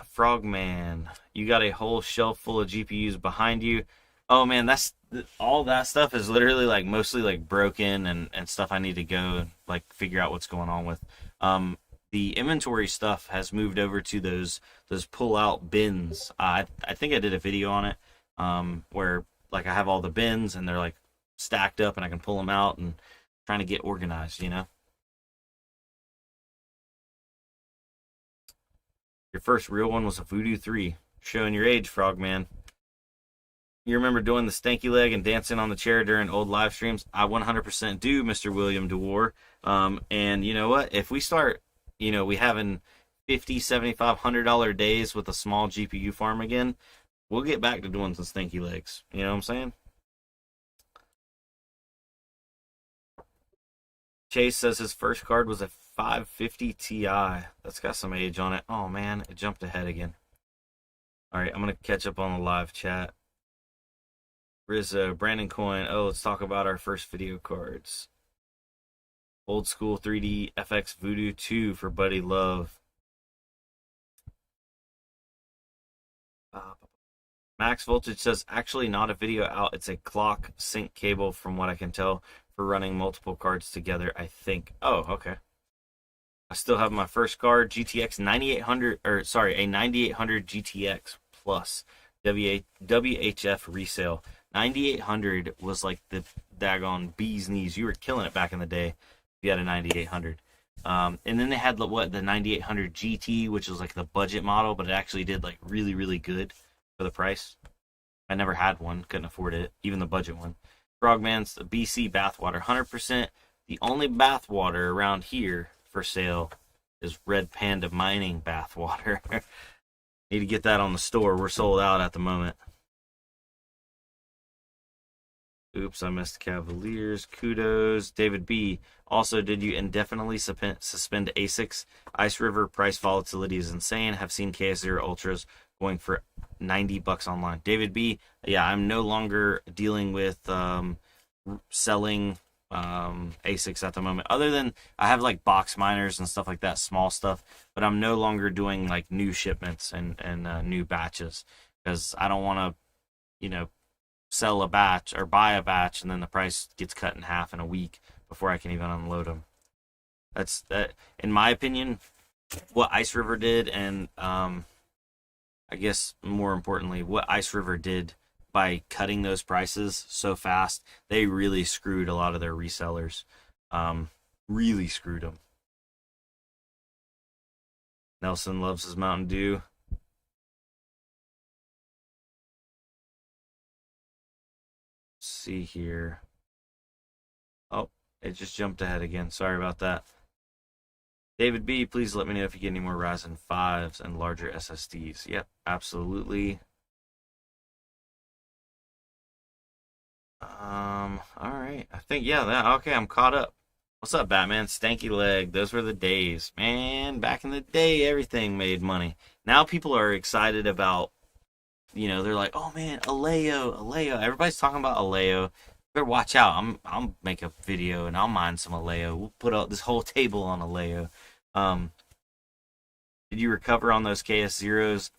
Frogman, you got a whole shelf full of GPUs behind you. Oh man, all that stuff is literally like mostly like broken and stuff I need to go and like figure out what's going on with. The inventory stuff has moved over to those pull out bins. I think I did a video on it where like I have all the bins and they're like stacked up and I can pull them out and trying to get organized, Your first real one was a Voodoo 3. Showing your age, Frogman. You remember doing the stanky leg and dancing on the chair during old live streams? I 100% do, Mr. William DeWar. And you know what? If we start, we having $50, $75, $100 days with a small GPU farm again, we'll get back to doing some stanky legs. You know what I'm saying? Chase says his first card was a 550 Ti. That's got some age on it. Oh man, it jumped ahead again. All right, I'm gonna catch up on the live chat. Rizzo, Brandon Coin. Oh, let's talk about our first video cards. Old school 3D FX Voodoo 2 for Buddy Love. Max Voltage says, actually not a video out. It's a clock sync cable from what I can tell for running multiple cards together, I think. Oh, okay. I still have my first card, GTX 9800, a 9800 GTX Plus WHF resale. 9800 was like the daggone bee's knees. You were killing it back in the day if you had a 9800. And then they had the 9800 GT, which was like the budget model, but it actually did like really, really good for the price. I never had one, couldn't afford it, even the budget one. Frogman's BC bathwater, 100%. The only bathwater around here for sale is Red Panda Mining bathwater. Need to get that on the store. We're sold out at the moment. Oops, I missed Cavaliers. Kudos. David B. Also, did you indefinitely suspend ASICs? Ice River price volatility is insane. Have seen KS0 Ultras going for $90 online. David B. Yeah, I'm no longer dealing with selling ASICs at the moment. Other than I have like box miners and stuff like that, small stuff. But I'm no longer doing like new shipments and new batches because I don't want to, sell a batch or buy a batch and then the price gets cut in half in a week before I can even unload them. That's that, in my opinion, what Ice River did, and I guess more importantly, what Ice River did by cutting those prices so fast, they really screwed a lot of their resellers. Really screwed them. Nelson loves his Mountain Dew. See here. Oh, it just jumped ahead again. Sorry about that. David B, please let me know if you get any more Ryzen 5s and larger SSDs. Yep, absolutely. All right. I think, yeah, okay, I'm caught up. What's up, Batman? Stanky leg. Those were the days. Man, back in the day, everything made money. Now people are excited about, they're like, oh man, Aleo. Everybody's talking about Aleo. Better watch out. I'll make a video and I'll mine some Aleo. We'll put out this whole table on Aleo. Um, did you recover on those KS zeros?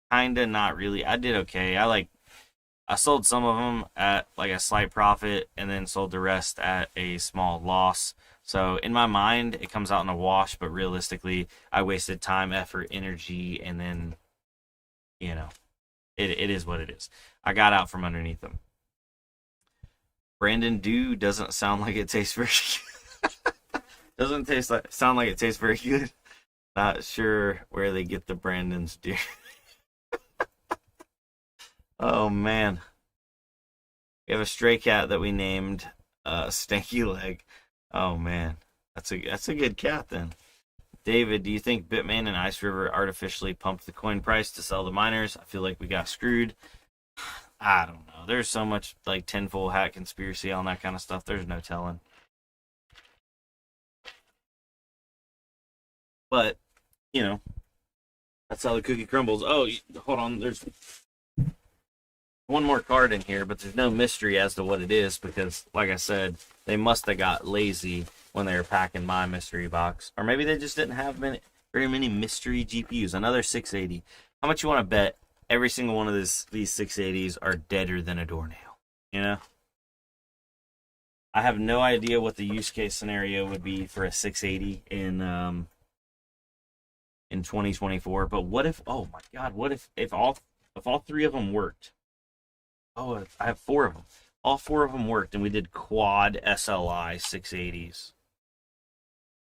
Kinda, not really. I did okay. I sold some of them at like a slight profit and then sold the rest at a small loss. So in my mind, it comes out in a wash, but realistically, I wasted time, effort, energy, and then, it is what it is. I got out from underneath them. Brandon Dew doesn't sound like it tastes very good. Sound like it tastes very good. Not sure where they get the Brandon's Dew. Oh man. We have a stray cat that we named Stanky Leg. Oh man. That's a good cat then. David, do you think Bitmain and Ice River artificially pumped the coin price to sell the miners? I feel like we got screwed. I don't know. There's so much like tinfoil hat conspiracy on that kind of stuff. There's no telling. But, that's how the cookie crumbles. Oh, hold on. There's one more card in here, but there's no mystery as to what it is because, like I said, they must have got lazy when they were packing my mystery box. Or maybe they just didn't have very many mystery GPUs. Another 680. How much you want to bet every single one of these 680s are deader than a doornail? I have no idea what the use case scenario would be for a 680 in 2024. But what if? Oh my God! What if all three of them worked? Oh, I have four of them. All four of them worked, and we did quad SLI 680s.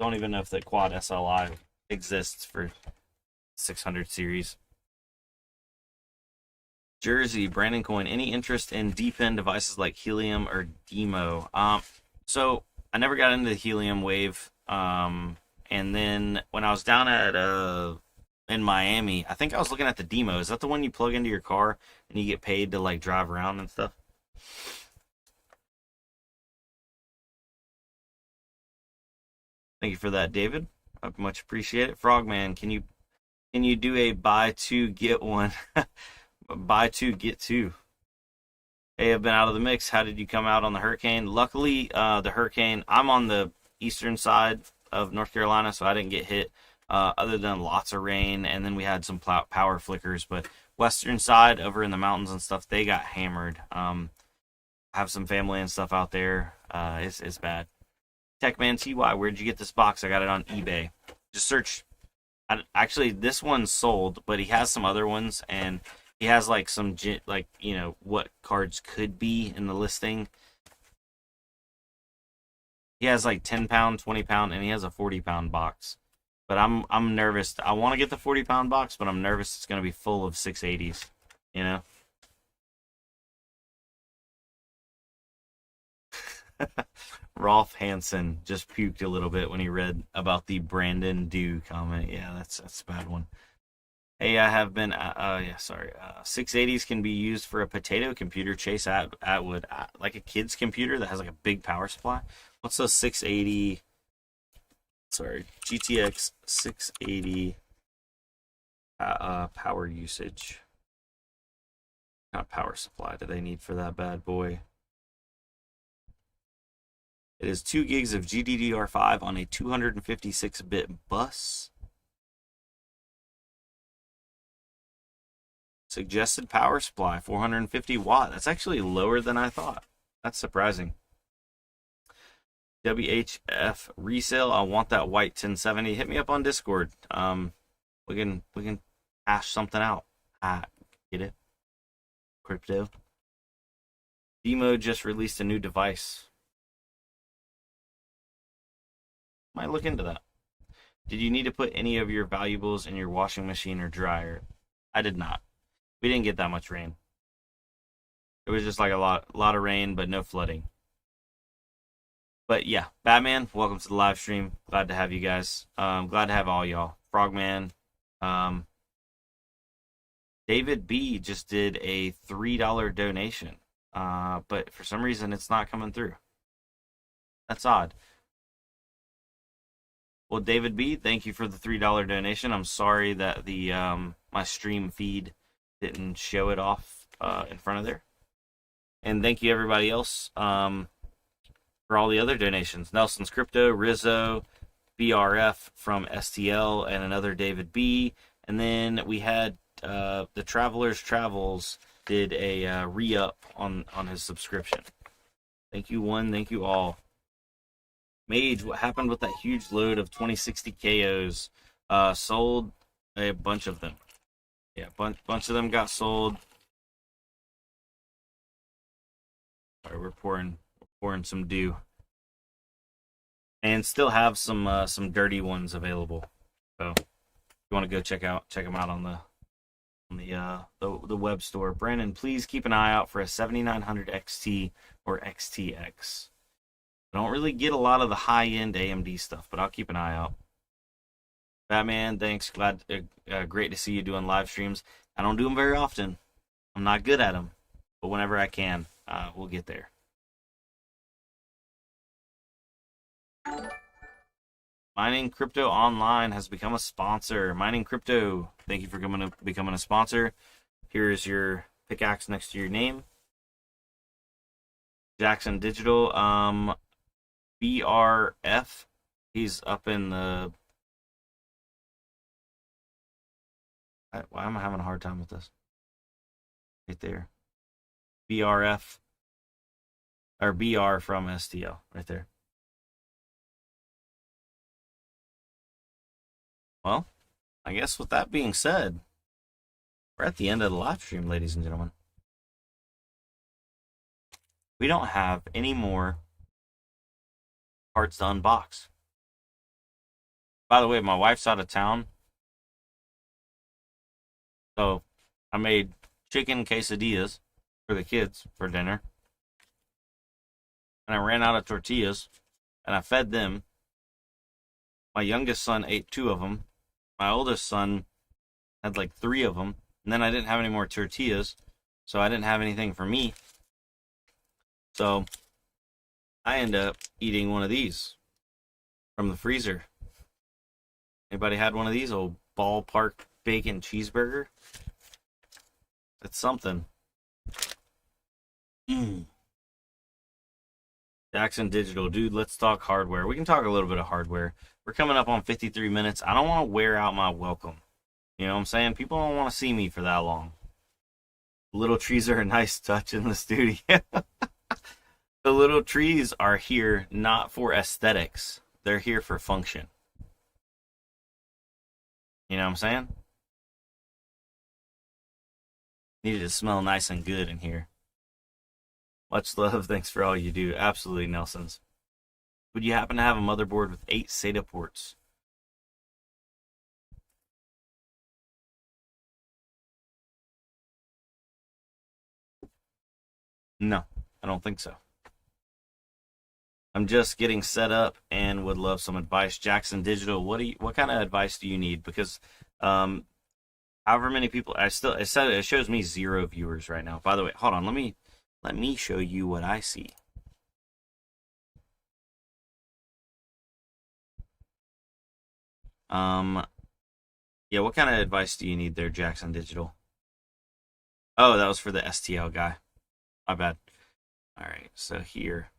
Don't even know if the quad SLI exists for 600 series. Jersey, Brandon Coin, any interest in deep end devices like Helium or Demo? So I never got into the Helium wave. And then when I was down at in Miami, I think I was looking at the Demo. Is that the one you plug into your car and you get paid to like drive around and stuff? Thank you for that, David. I much appreciate it. Frogman, can you do a buy two get one? Buy two get two. Hey, I've been out of the mix. How did you come out on the hurricane? Luckily, the hurricane, I'm on the eastern side of North Carolina, so I didn't get hit other than lots of rain, and then we had some power flickers. But western side, over in the mountains and stuff, they got hammered. I have some family and stuff out there. It's bad. Techman TY, where'd you get this box? I got it on eBay. Just search. Actually, this one's sold, but he has some other ones, and he has like some what cards could be in the listing. He has like 10-pound, 20-pound, and he has a 40-pound box. But I'm nervous. I want to get the 40-pound box, but I'm nervous it's going to be full of 680s. Rolf Hansen just puked a little bit when he read about the Brandon Dew comment. Yeah, that's a bad one. Hey, I have been, 680s can be used for a potato computer, Chase Atwood, like a kid's computer that has like a big power supply. What's a 680, GTX 680 power usage? What kind of power supply do they need for that bad boy? It is 2 gigs of GDDR5 on a 256-bit bus. Suggested power supply, 450 watt. That's actually lower than I thought. That's surprising. WHF resale. I want that white 1070. Hit me up on Discord. We can hash something out. Get it? Crypto. Demo just released a new device. Might look into that. Did you need to put any of your valuables in your washing machine or dryer? I did not. We didn't get that much rain. It was just like a lot of rain, but no flooding. But yeah, Batman, welcome to the live stream. Glad to have you guys. Glad to have all y'all. Frogman, um, David B just did a $3 donation, but for some reason it's not coming through. That's odd. Well, David B, thank you for the $3 donation. I'm sorry that the my stream feed didn't show it off in front of there. And thank you everybody else for all the other donations. Nelson's Crypto, Rizzo, BRF from STL, and another David B. And then we had the Traveler's Travels did a re-up on his subscription. Thank you one, thank you all. Mage, what happened with that huge load of 2060 KOs? Sold a bunch of them. Yeah, bunch of them got sold. Sorry, we're pouring some dew, and still have some dirty ones available. So if you want to go check them out on the web store. Brandon, please keep an eye out for a 7900 XT or XTX. I don't really get a lot of the high-end AMD stuff, but I'll keep an eye out. Batman, thanks. Great to see you doing live streams. I don't do them very often. I'm not good at them, but whenever I can, we'll get there. Mining Crypto Online has become a sponsor. Mining Crypto, thank you for becoming a sponsor. Here's your pickaxe next to your name. Jackson Digital, BRF. He's up in the... Why am I having a hard time with this? Right there. BRF. Or BR from STL. Right there. Well, I guess with that being said, we're at the end of the live stream, ladies and gentlemen. We don't have any more parts to unbox. By the way, my wife's out of town, so I made chicken quesadillas for the kids for dinner, and I ran out of tortillas, and I fed them. My youngest son ate 2 of them. My oldest son had like 3 of them, and then I didn't have any more tortillas, so I didn't have anything for me. So I end up eating one of these from the freezer. Anybody had one of these? Old ballpark bacon cheeseburger? It's something. Jackson Digital, dude, let's talk hardware. We can talk a little bit of hardware. We're coming up on 53 minutes. I don't want to wear out my welcome. You know what I'm saying? People don't want to see me for that long. Little trees are a nice touch in the studio. The little trees are here not for aesthetics. They're here for function. You know what I'm saying? Needed to smell nice and good in here. Much love. Thanks for all you do. Absolutely, Nelsons. Would you happen to have a motherboard with 8 SATA ports? No, I don't think so. I'm just getting set up and would love some advice. Jackson Digital, what kind of advice do you need? Because however many people, it shows me 0 viewers right now. By the way, hold on, let me show you what I see. Yeah, what kind of advice do you need there, Jackson Digital? Oh, that was for the STL guy. My bad. All right, so here,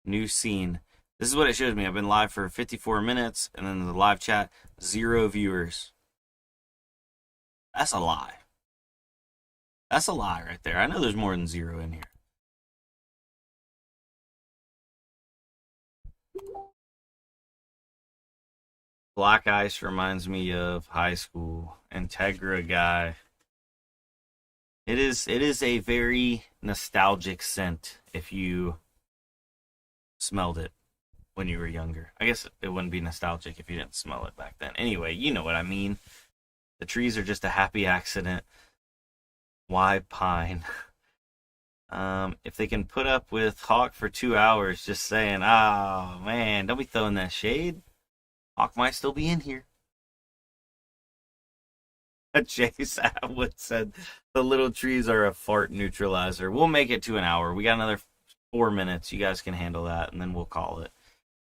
new scene. This is what it shows me. I've been live for 54 minutes, and then the live chat, 0 viewers. That's a lie. That's a lie right there. I know there's more than 0 in here. Black Ice reminds me of high school. Integra guy. It is a very nostalgic scent if you smelled it when you were younger. I guess it wouldn't be nostalgic if you didn't smell it back then. Anyway, you know what I mean. The trees are just a happy accident. Why pine? If they can put up with Hawk for 2 hours, just saying, oh man, don't be throwing that shade. Hawk might still be in here. Chase Atwood said the little trees are a fart neutralizer. We'll make it to an hour. We got another 4 minutes. You guys can handle that, and then we'll call it.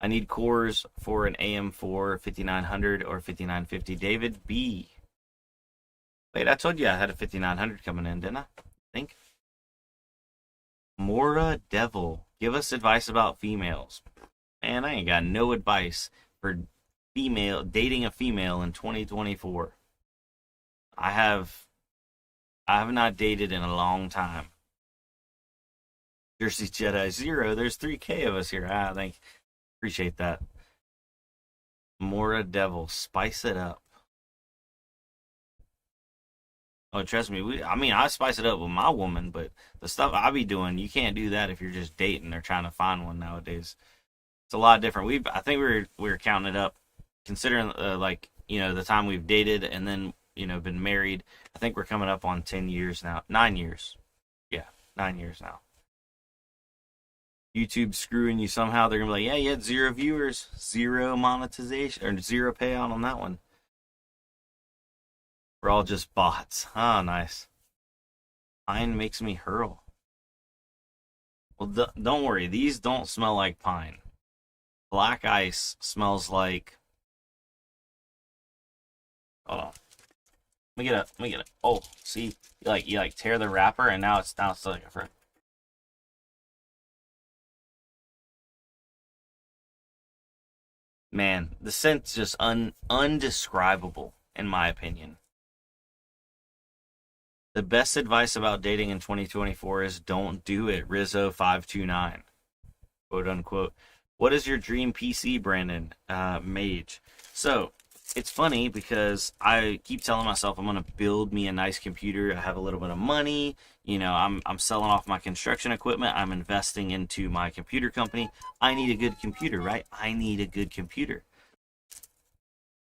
I need cores for an AM4 5900 or 5950. David B. Wait, I told you I had a 5900 coming in, didn't I? I think. Mora Devil. Give us advice about females. Man, I ain't got no advice for dating a female in 2024. I have not dated in a long time. Jersey Jedi Zero. There's 3K of us here. I think appreciate that. Mora Devil, spice it up. Oh, trust me. I spice it up with my woman, but the stuff I be doing, you can't do that if you're just dating or trying to find one nowadays. It's a lot different. I think we were counting it up, considering the time we've dated and then been married. I think we're coming up on 10 years now. 9 years. Yeah, 9 years now. YouTube screwing you somehow. They're gonna be like, yeah, you had 0 viewers, 0 monetization, or 0 payout on that one. We're all just bots. Ah, nice. Pine makes me hurl. Well, don't worry. These don't smell like pine. Black ice smells like. Hold on. Let me get it. Oh, see, you tear the wrapper, and now it's like a fruit. Man, the scent's just undescribable, in my opinion. The best advice about dating in 2024 is don't do it. Rizzo529, quote unquote. What is your dream PC, Brandon? Mage. So it's funny because I keep telling myself I'm gonna build me a nice computer. I have a little bit of money. I'm selling off my construction equipment. I'm investing into my computer company. I need a good computer, right? I need a good computer.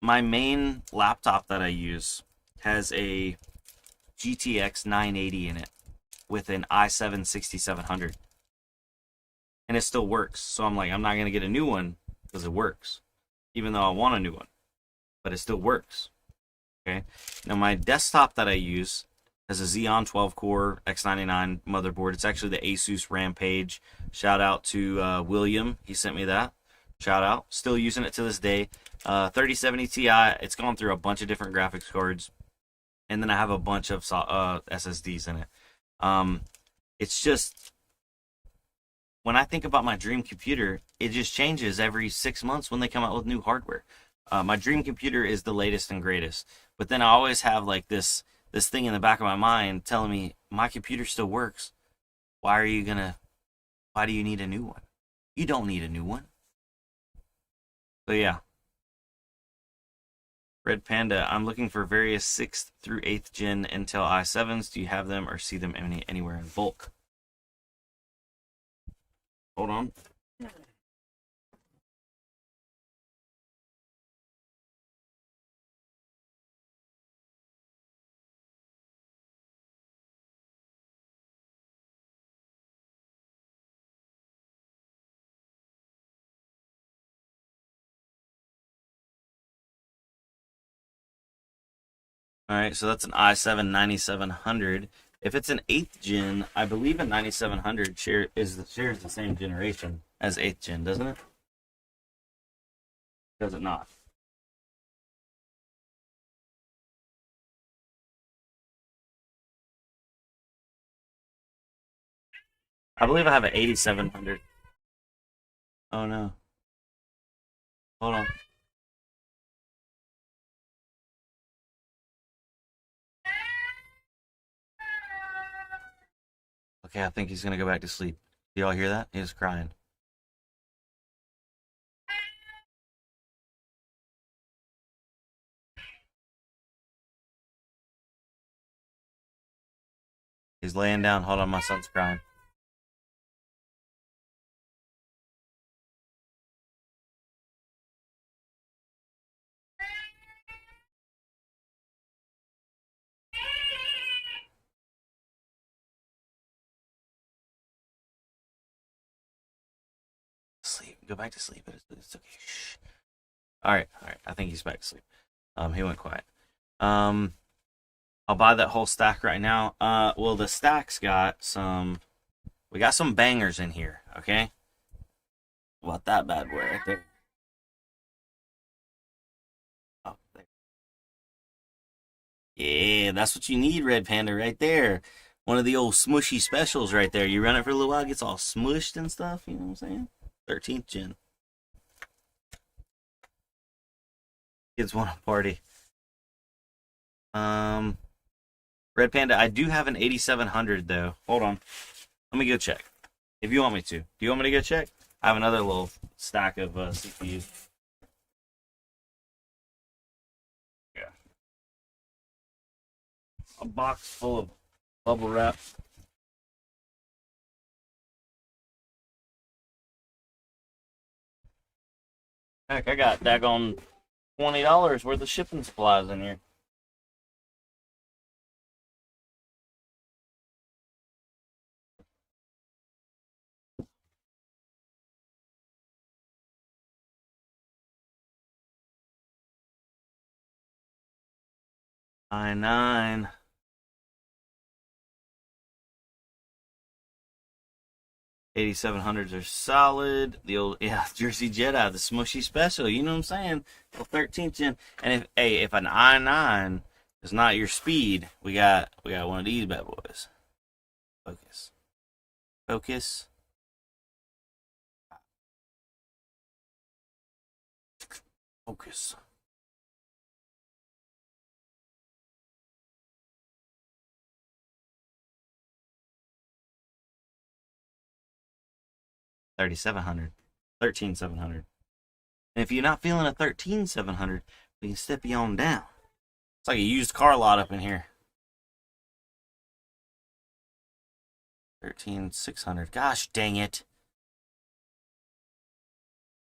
My main laptop that I use has a GTX 980 in it with an i7 6700, and it still works. So I'm like, I'm not gonna get a new one because it works, even though I want a new one, but it still works. Okay. Now my desktop that I use has a Xeon 12 core X99 motherboard. It's actually the Asus Rampage. Shout out to William. He sent me that. Shout out. Still using it to this day. 3070 Ti. It's gone through a bunch of different graphics cards, and then I have a bunch of SSDs in it. It's just, when I think about my dream computer, it just changes every 6 months when they come out with new hardware. My dream computer is the latest and greatest, but then I always have like this thing in the back of my mind telling me my computer still works. Why do you need a new one? You don't need a new one. So yeah. Red Panda, I'm looking for various 6th through 8th gen Intel i7s. Do you have them or see them anywhere in bulk? Hold on. All right, so that's an i7 9700. If it's an 8th gen, I believe a 9700 shares the same generation as 8th gen, doesn't it? Does it not? I believe I have an 8700. Oh no. Hold on. Okay, I think he's gonna go back to sleep. Do y'all hear that? He's crying. He's laying down. Hold on, my son's crying. Go back to sleep. It's okay. Shh. All right. I think he's back to sleep. He went quiet. I'll buy that whole stack right now. Well, the stack's got some. We got some bangers in here. Okay. What that bad boy right there? Oh, there. Yeah, that's what you need, Red Panda, right there. One of the old smushy specials right there. You run it for a little while, it gets all smushed and stuff. You know what I'm saying? 13th gen. Kids want to party. Red Panda, I do have an 8700 though. Hold on. Let me go check. If you want me to. Do you want me to go check? I have another little stack of CPUs. Yeah. A box full of bubble wrap. Heck, I got daggone $20 worth of shipping supplies in here. I9. $8,700s are solid. The old Jersey Jedi, the smushy special. You know what I'm saying? The 13th gen. And if an i9 is not your speed, we got one of these bad boys. Focus. Focus. Focus. $3,700. 13,700. And if you're not feeling a 13,700, we can step you on down. It's like a used car lot up in here. 13,600. Gosh dang it.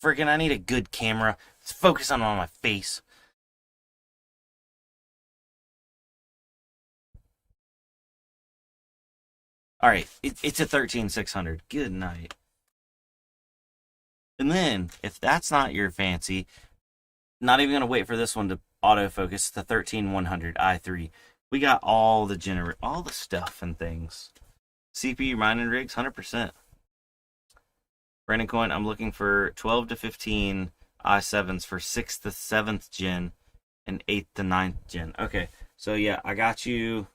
Freaking, I need a good camera. Let's focus on my face. Alright, it's a 13,600. Good night. And then, if that's not your fancy, not even going to wait for this one to autofocus, the 13,100 i3. We got all the stuff and things. CPU mining rigs, 100%. Brandon Coin, I'm looking for 12 to 15 i7s for 6th to 7th gen and 8th to 9th gen. Okay, so yeah, I got you.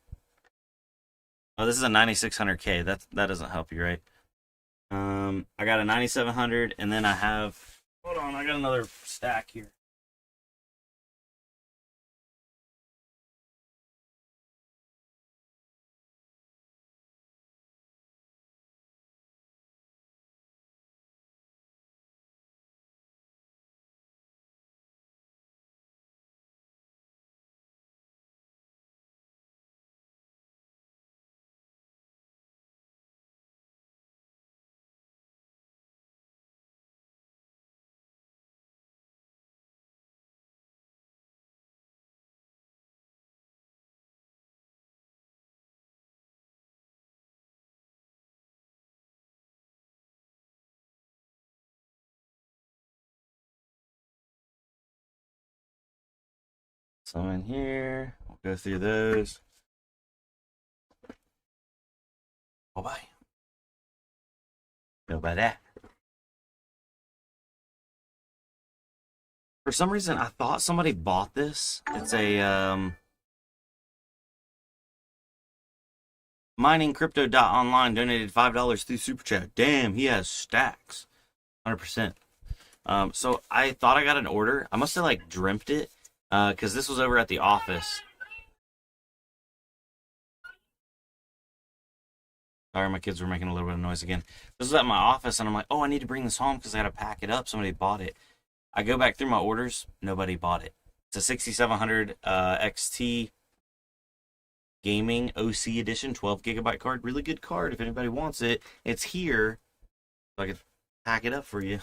Oh, this is a 9600K. That doesn't help you, right? I got a 9700, and then I have. Hold on, I got another stack here. Some in here. We'll go through those. Oh, bye. Go by that. For some reason, I thought somebody bought this. It's a miningcrypto.online donated $5 through Super Chat. Damn, he has stacks. 100%. So I thought I got an order. I must have like dreamt it. Because this was over at the office. Sorry, my kids were making a little bit of noise again. This was at my office, and I'm like, oh, I need to bring this home because I got to pack it up. Somebody bought it. I go back through my orders. Nobody bought it. It's a 6700 XT Gaming OC Edition 12 gigabyte card. Really good card if anybody wants it. It's here. So I could pack it up for you.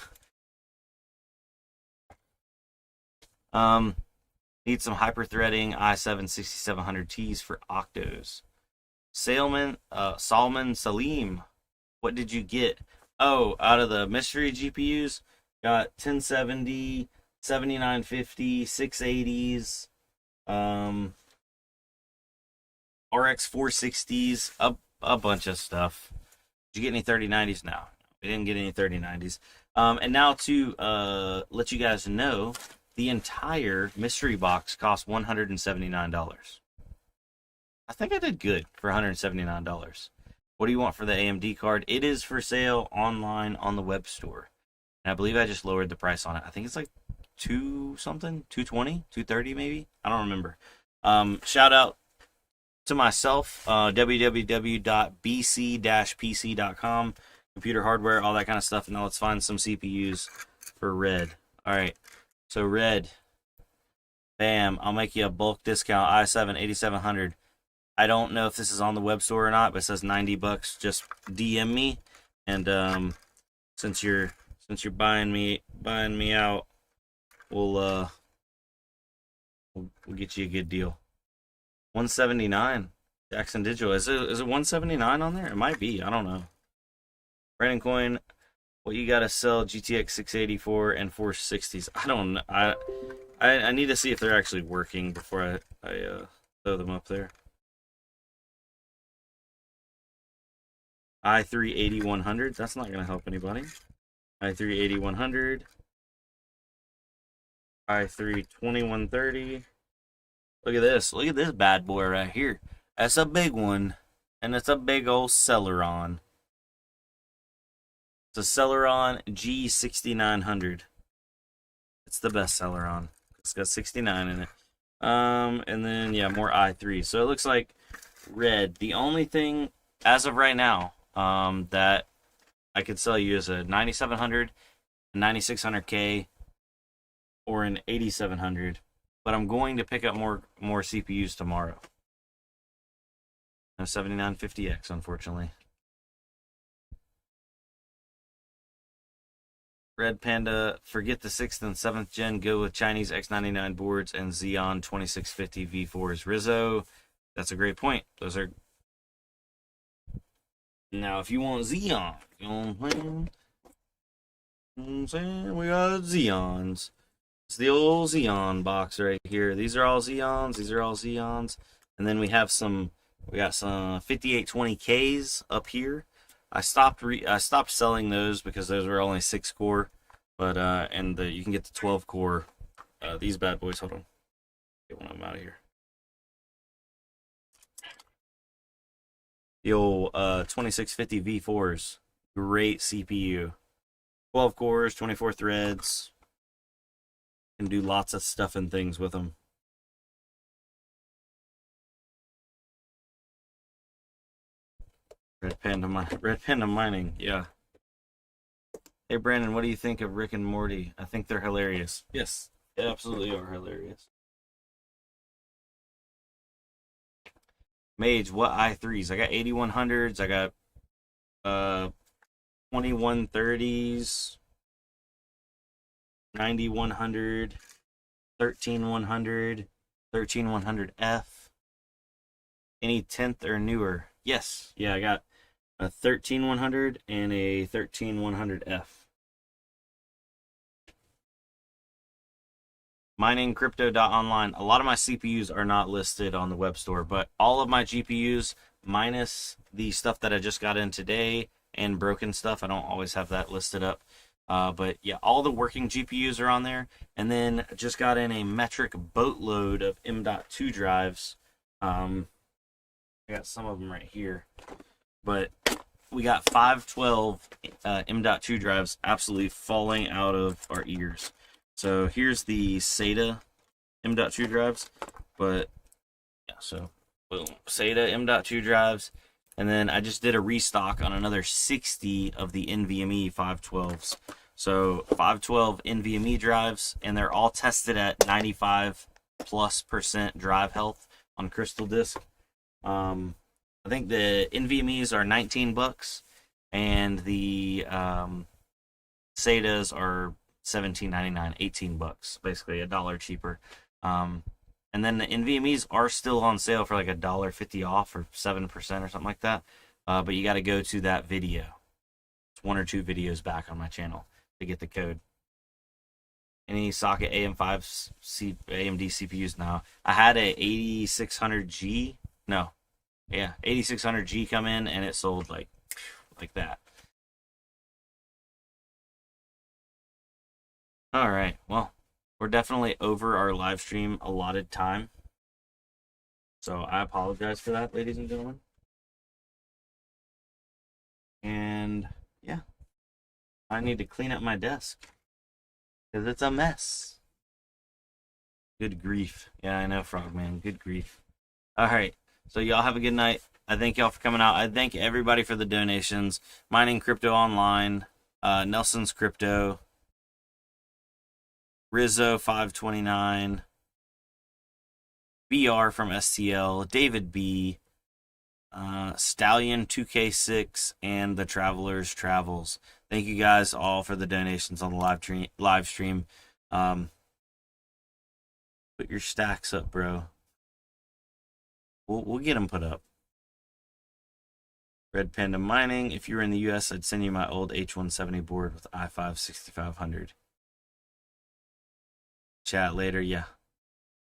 Need some hyper-threading i7 6700Ts for Octos. Salman Salim, what did you get? Oh, out of the mystery GPUs, Got 1070, 7950, 680s, RX 460s, a bunch of stuff. Did you get any 3090s? No, we didn't get any 3090s. And now to let you guys know, the entire mystery box cost $179. I think I did good for $179. What do you want for the AMD card? It is for sale online on the web store. And I believe I just lowered the price on it. I think it's like 2 something, 220, 230 maybe. I don't remember. Shout out to myself, www.bc-pc.com, computer hardware, all that kind of stuff. And now let's find some CPUs for Red. All right, so Red, bam, I'll make you a bulk discount, i7 8700. I don't know if this is on the web store or not, but it says $90. Just DM me, and since you're buying me out, we'll get you a good deal. 179 Jackson Digital. Is it 179 on there? It might be. I don't know. Brandon Coin, what you gotta sell GTX 684 and 460s? I don't know. I need to see if they're actually working before I throw them up there. i3 8100. That's not gonna help anybody. i3 8100. i3 2130. Look at this. Look at this bad boy right here. That's a big one. And it's a big old Celeron. It's a Celeron G6900. It's the best Celeron. It's got 69 in it. And then, yeah, more i3. So it looks like Red. The only thing, as of right now, that I could sell you is a 9700, a 9600K, or an 8700. But I'm going to pick up more CPUs tomorrow. No 7950X, unfortunately. Red Panda, forget the 6th and 7th gen. Go with Chinese X99 boards and Xeon 2650 V4s. Rizzo, that's a great point. Those are... Now, if you want Xeon, you know what I'm saying? We got Xeons. It's the old Xeon box right here. These are all Xeons. These are all Xeons. And then we got some 5820Ks up here. I stopped selling those because those were only 6 core. But you can get the 12 core. These bad boys. Hold on. Get one of them out of here. The old 2650 V4s. Great CPU. 12 cores, 24 threads. Can do lots of stuff and things with them. Red Panda Mining, yeah. Hey Brandon, what do you think of Rick and Morty? I think they're hilarious. Yes, they absolutely are hilarious. Mage, what i3s? I got 8100s. I got 2130s. 9100, 13100, 13100F. Any 10th or newer? Yes. Yeah, I got a 13100 and a 13100F. Miningcrypto.online. A lot of my CPUs are not listed on the web store, but all of my GPUs, minus the stuff that I just got in today and broken stuff, I don't always have that listed up. But yeah, all the working GPUs are on there. And then just got in a metric boatload of M.2 drives. I got some of them right here. But we got 512 M.2 drives absolutely falling out of our ears. So here's the SATA M.2 drives. But yeah, so boom, SATA M.2 drives. And then I just did a restock on another 60 of the NVMe 512s. So 512 NVMe drives, and they're all tested at 95+% drive health on Crystal Disk. I think the NVMe's are $19, and the SATAs are $17.99, $18, basically $1 cheaper. And then the NVMe's are still on sale for like $1.50 off or 7% or something like that. But you got to go to that video. It's 1 or 2 videos back on my channel to get the code. Any socket AM5 AMD CPUs now. I had a 8600G. No, yeah, 8600G come in and it sold like that. All right. Well, we're definitely over our live stream allotted time. So I apologize for that, ladies and gentlemen. And yeah, I need to clean up my desk because it's a mess. Good grief. Yeah, I know, Frogman. Good grief. All right. So y'all have a good night. I thank y'all for coming out. I thank everybody for the donations. Mining Crypto Online, Nelson's Crypto, Rizzo 529, BR from STL, David B, Stallion 2K6, and the Travelers Travels. Thank you guys all for the donations on the live stream. Put your stacks up, bro. We'll get them put up. Red Panda Mining. If you were in the US, I'd send you my old H170 board with i5 6500. Chat later, yeah.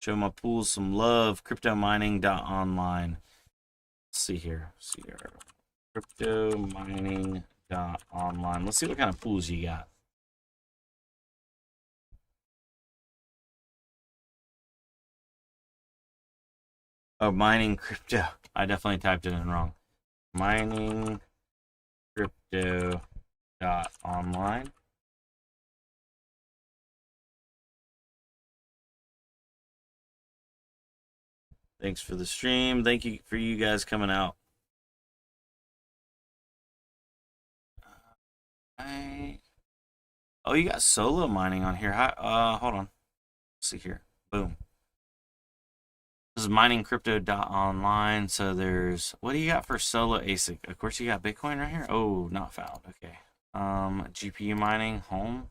Show my pools some love. Cryptomining.online. Let's see here. Cryptomining.online. Let's see what kind of pools you got. Oh, mining crypto. I definitely typed it in wrong. Miningcrypto.online. Thanks for the stream. Thank you for you guys coming out. Oh, you got solo mining on here. Hold on. Let's see here. Boom. This is miningcrypto.online. So there's, what do you got for solo ASIC? Of course, you got Bitcoin right here. Oh, not found. Okay. GPU mining, home.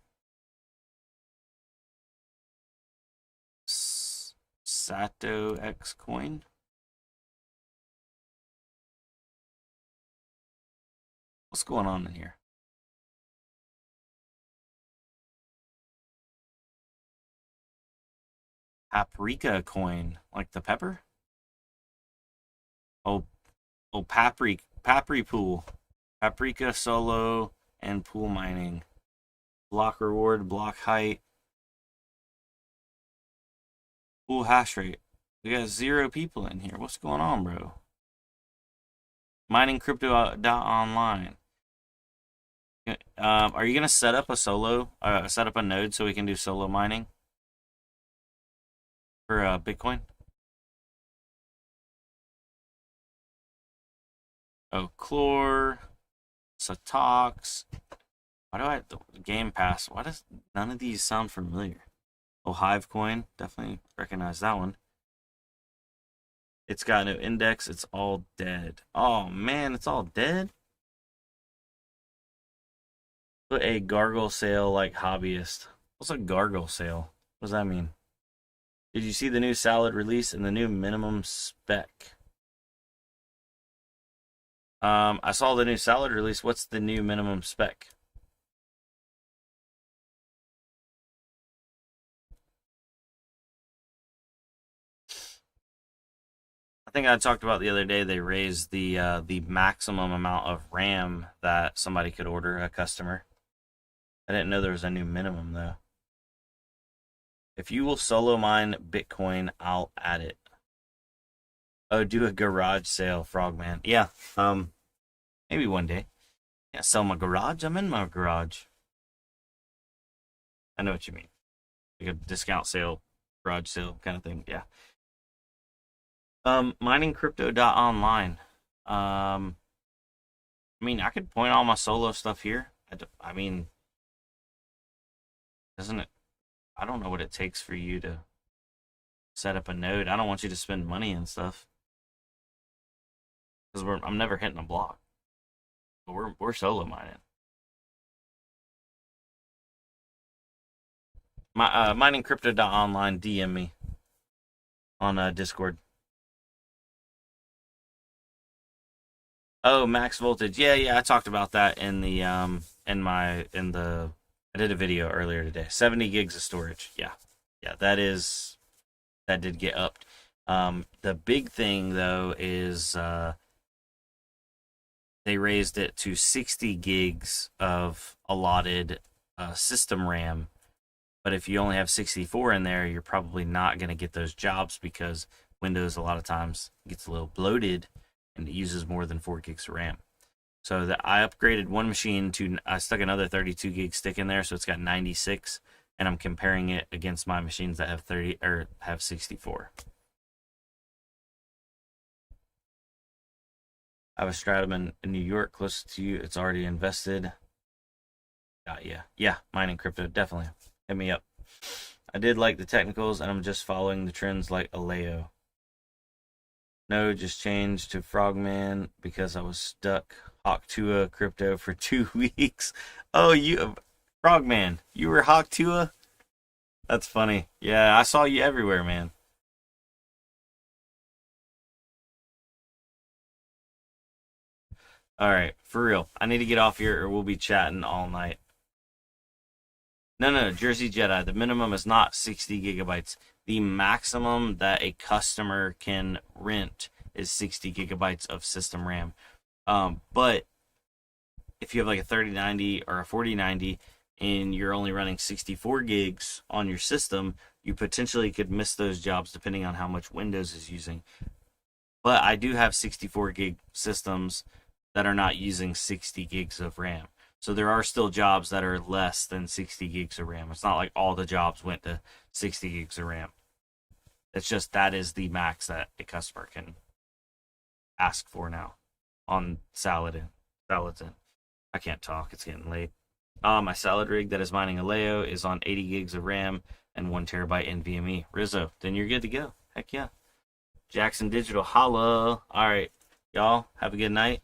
Sato X coin. What's going on in here? Paprika coin, like the pepper. Oh, Papri pool, Paprika solo and pool mining. Block reward, block height, pool hash rate. We got 0 people in here. What's going on, bro? Miningcrypto.online. Are you gonna set up a node so we can do solo mining for Bitcoin? Oh, Chlor, Satox. Why do I the Game Pass? Why does none of these sound familiar? Oh, Hive coin, definitely recognize that one. It's got no index. It's all dead. Oh man, it's all dead. Put a gargle sale like hobbyist. What's a gargle sale? What does that mean? Did you see the new salad release and the new minimum spec? I saw the new salad release. What's the new minimum spec? I think I talked about the other day. They raised the maximum amount of RAM that somebody could order, a customer. I didn't know there was a new minimum though. If you will solo mine Bitcoin, I'll add it. Oh, do a garage sale, Frogman. Yeah, maybe one day. Yeah, sell my garage. I'm in my garage. I know what you mean. Like a discount sale, garage sale kind of thing. Yeah. Miningcrypto.online. I mean, I could point all my solo stuff here. I mean, doesn't it? I don't know what it takes for you to set up a node. I don't want you to spend money and stuff because I'm never hitting a block. But we're solo mining. My miningcrypto.online. DM me on Discord. Oh, max voltage. Yeah, I talked about that in the I did a video earlier today. 70 gigs of storage. Yeah. Yeah, that did get upped. The big thing though is they raised it to 60 gigs of allotted system RAM. But if you only have 64 in there, you're probably not going to get those jobs because Windows a lot of times gets a little bloated and it uses more than 4 gigs of RAM. So I upgraded one machine to, I stuck another 32 gig stick in there, so it's got 96, and I'm comparing it against my machines that have 30 or have 64. I have a Stratum in New York close to you. It's already invested. Yeah, mining crypto, definitely. Hit me up. I did like the technicals, and I'm just following the trends like Aleo. No, just changed to Frogman because I was stuck Hawk2a crypto for 2 weeks. Oh, Frogman, you were Hawk2a? That's funny. Yeah, I saw you everywhere, man. All right, for real. I need to get off here or we'll be chatting all night. No, Jersey Jedi. The minimum is not 60 gigabytes. The maximum that a customer can rent is 60 gigabytes of system RAM. But if you have like a 3090 or a 4090 and you're only running 64 gigs on your system, you potentially could miss those jobs depending on how much Windows is using. But I do have 64 gig systems that are not using 60 gigs of RAM. So there are still jobs that are less than 60 gigs of RAM. It's not like all the jobs went to 60 gigs of RAM. It's just that is the max that a customer can ask for now on Saladin. I can't talk. It's getting late. My Salad rig that is mining Aleo is on 80 gigs of RAM and 1 terabyte NVMe. Rizzo, then you're good to go. Heck yeah. Jackson Digital, holla. All right, y'all, have a good night.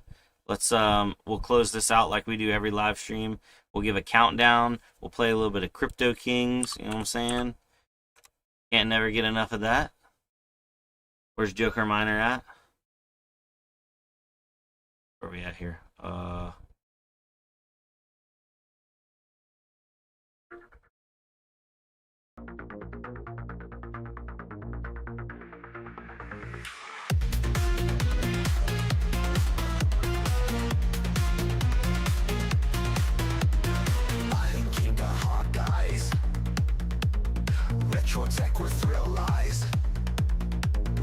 Let's we'll close this out like we do every live stream. We'll give a countdown. We'll play a little bit of Crypto Kings. You know what I'm saying? Can't never get enough of that. Where's Joker Miner at? Where are we at here? Retro tech with thrill eyes.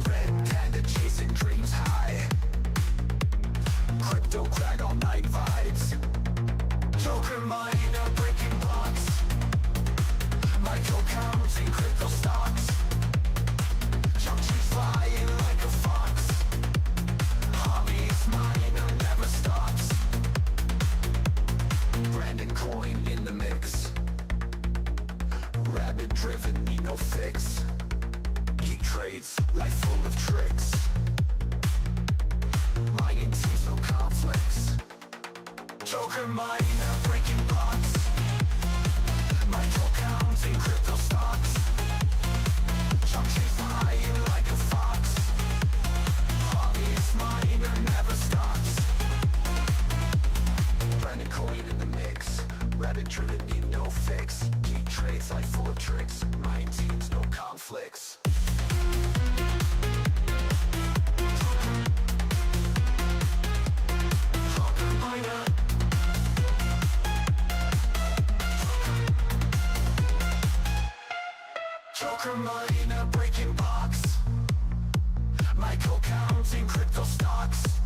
Red panda chasing dreams high. Crypto crag all night vibes. Joker miner breaking blocks. Michael counting crypto stocks. Chunky's flying like a fox. Hobbies miner never stops. Brandon coin in the mix. Rabbit driven, need no fix. Geek trades, life full of tricks. Mining teams, no conflicts. Joker miner breaking blocks. Michael counting crypto stocks. Chunky flying like a fox. Hobbyist miner never stops. Brandon coin in the mix. Rabbit driven, need no fix. Geek trades, life full of tricks. Mind teams, no conflicts. Joker miner. Joker miner breaking box. Michael counting crypto stocks.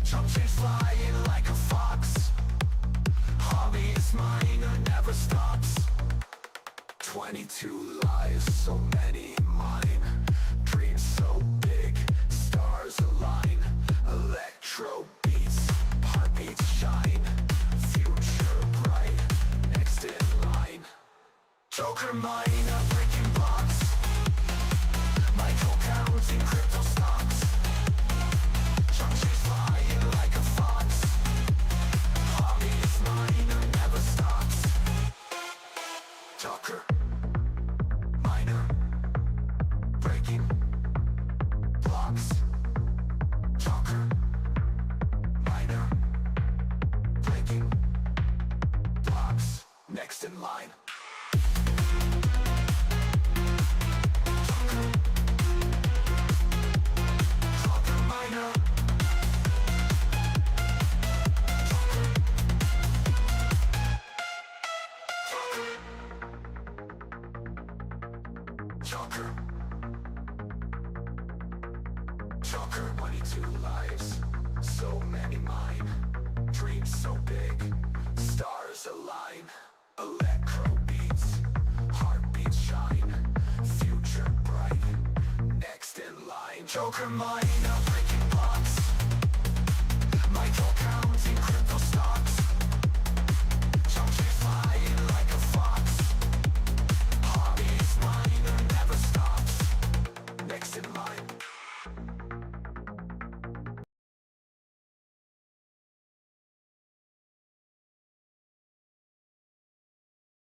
Chunky flying like a fox. Hobbyist miner never stops. 22 lives, so many mine. Dreams so big, stars align. Electro beats, heartbeats shine. Future bright, next in line. Joker miner breaking blocks. Michael counting crypto stocks. Chunky's flying like a fox. Hobbyist miner never stops. Joker miner breaking blocks. Joker miner breaking blocks. line. Joker miner. Joker. Joker, 22 lives, so many mine. Dreams so big, stars align. Electro beats, heartbeats shine. Future bright, next in line. Joker mine up.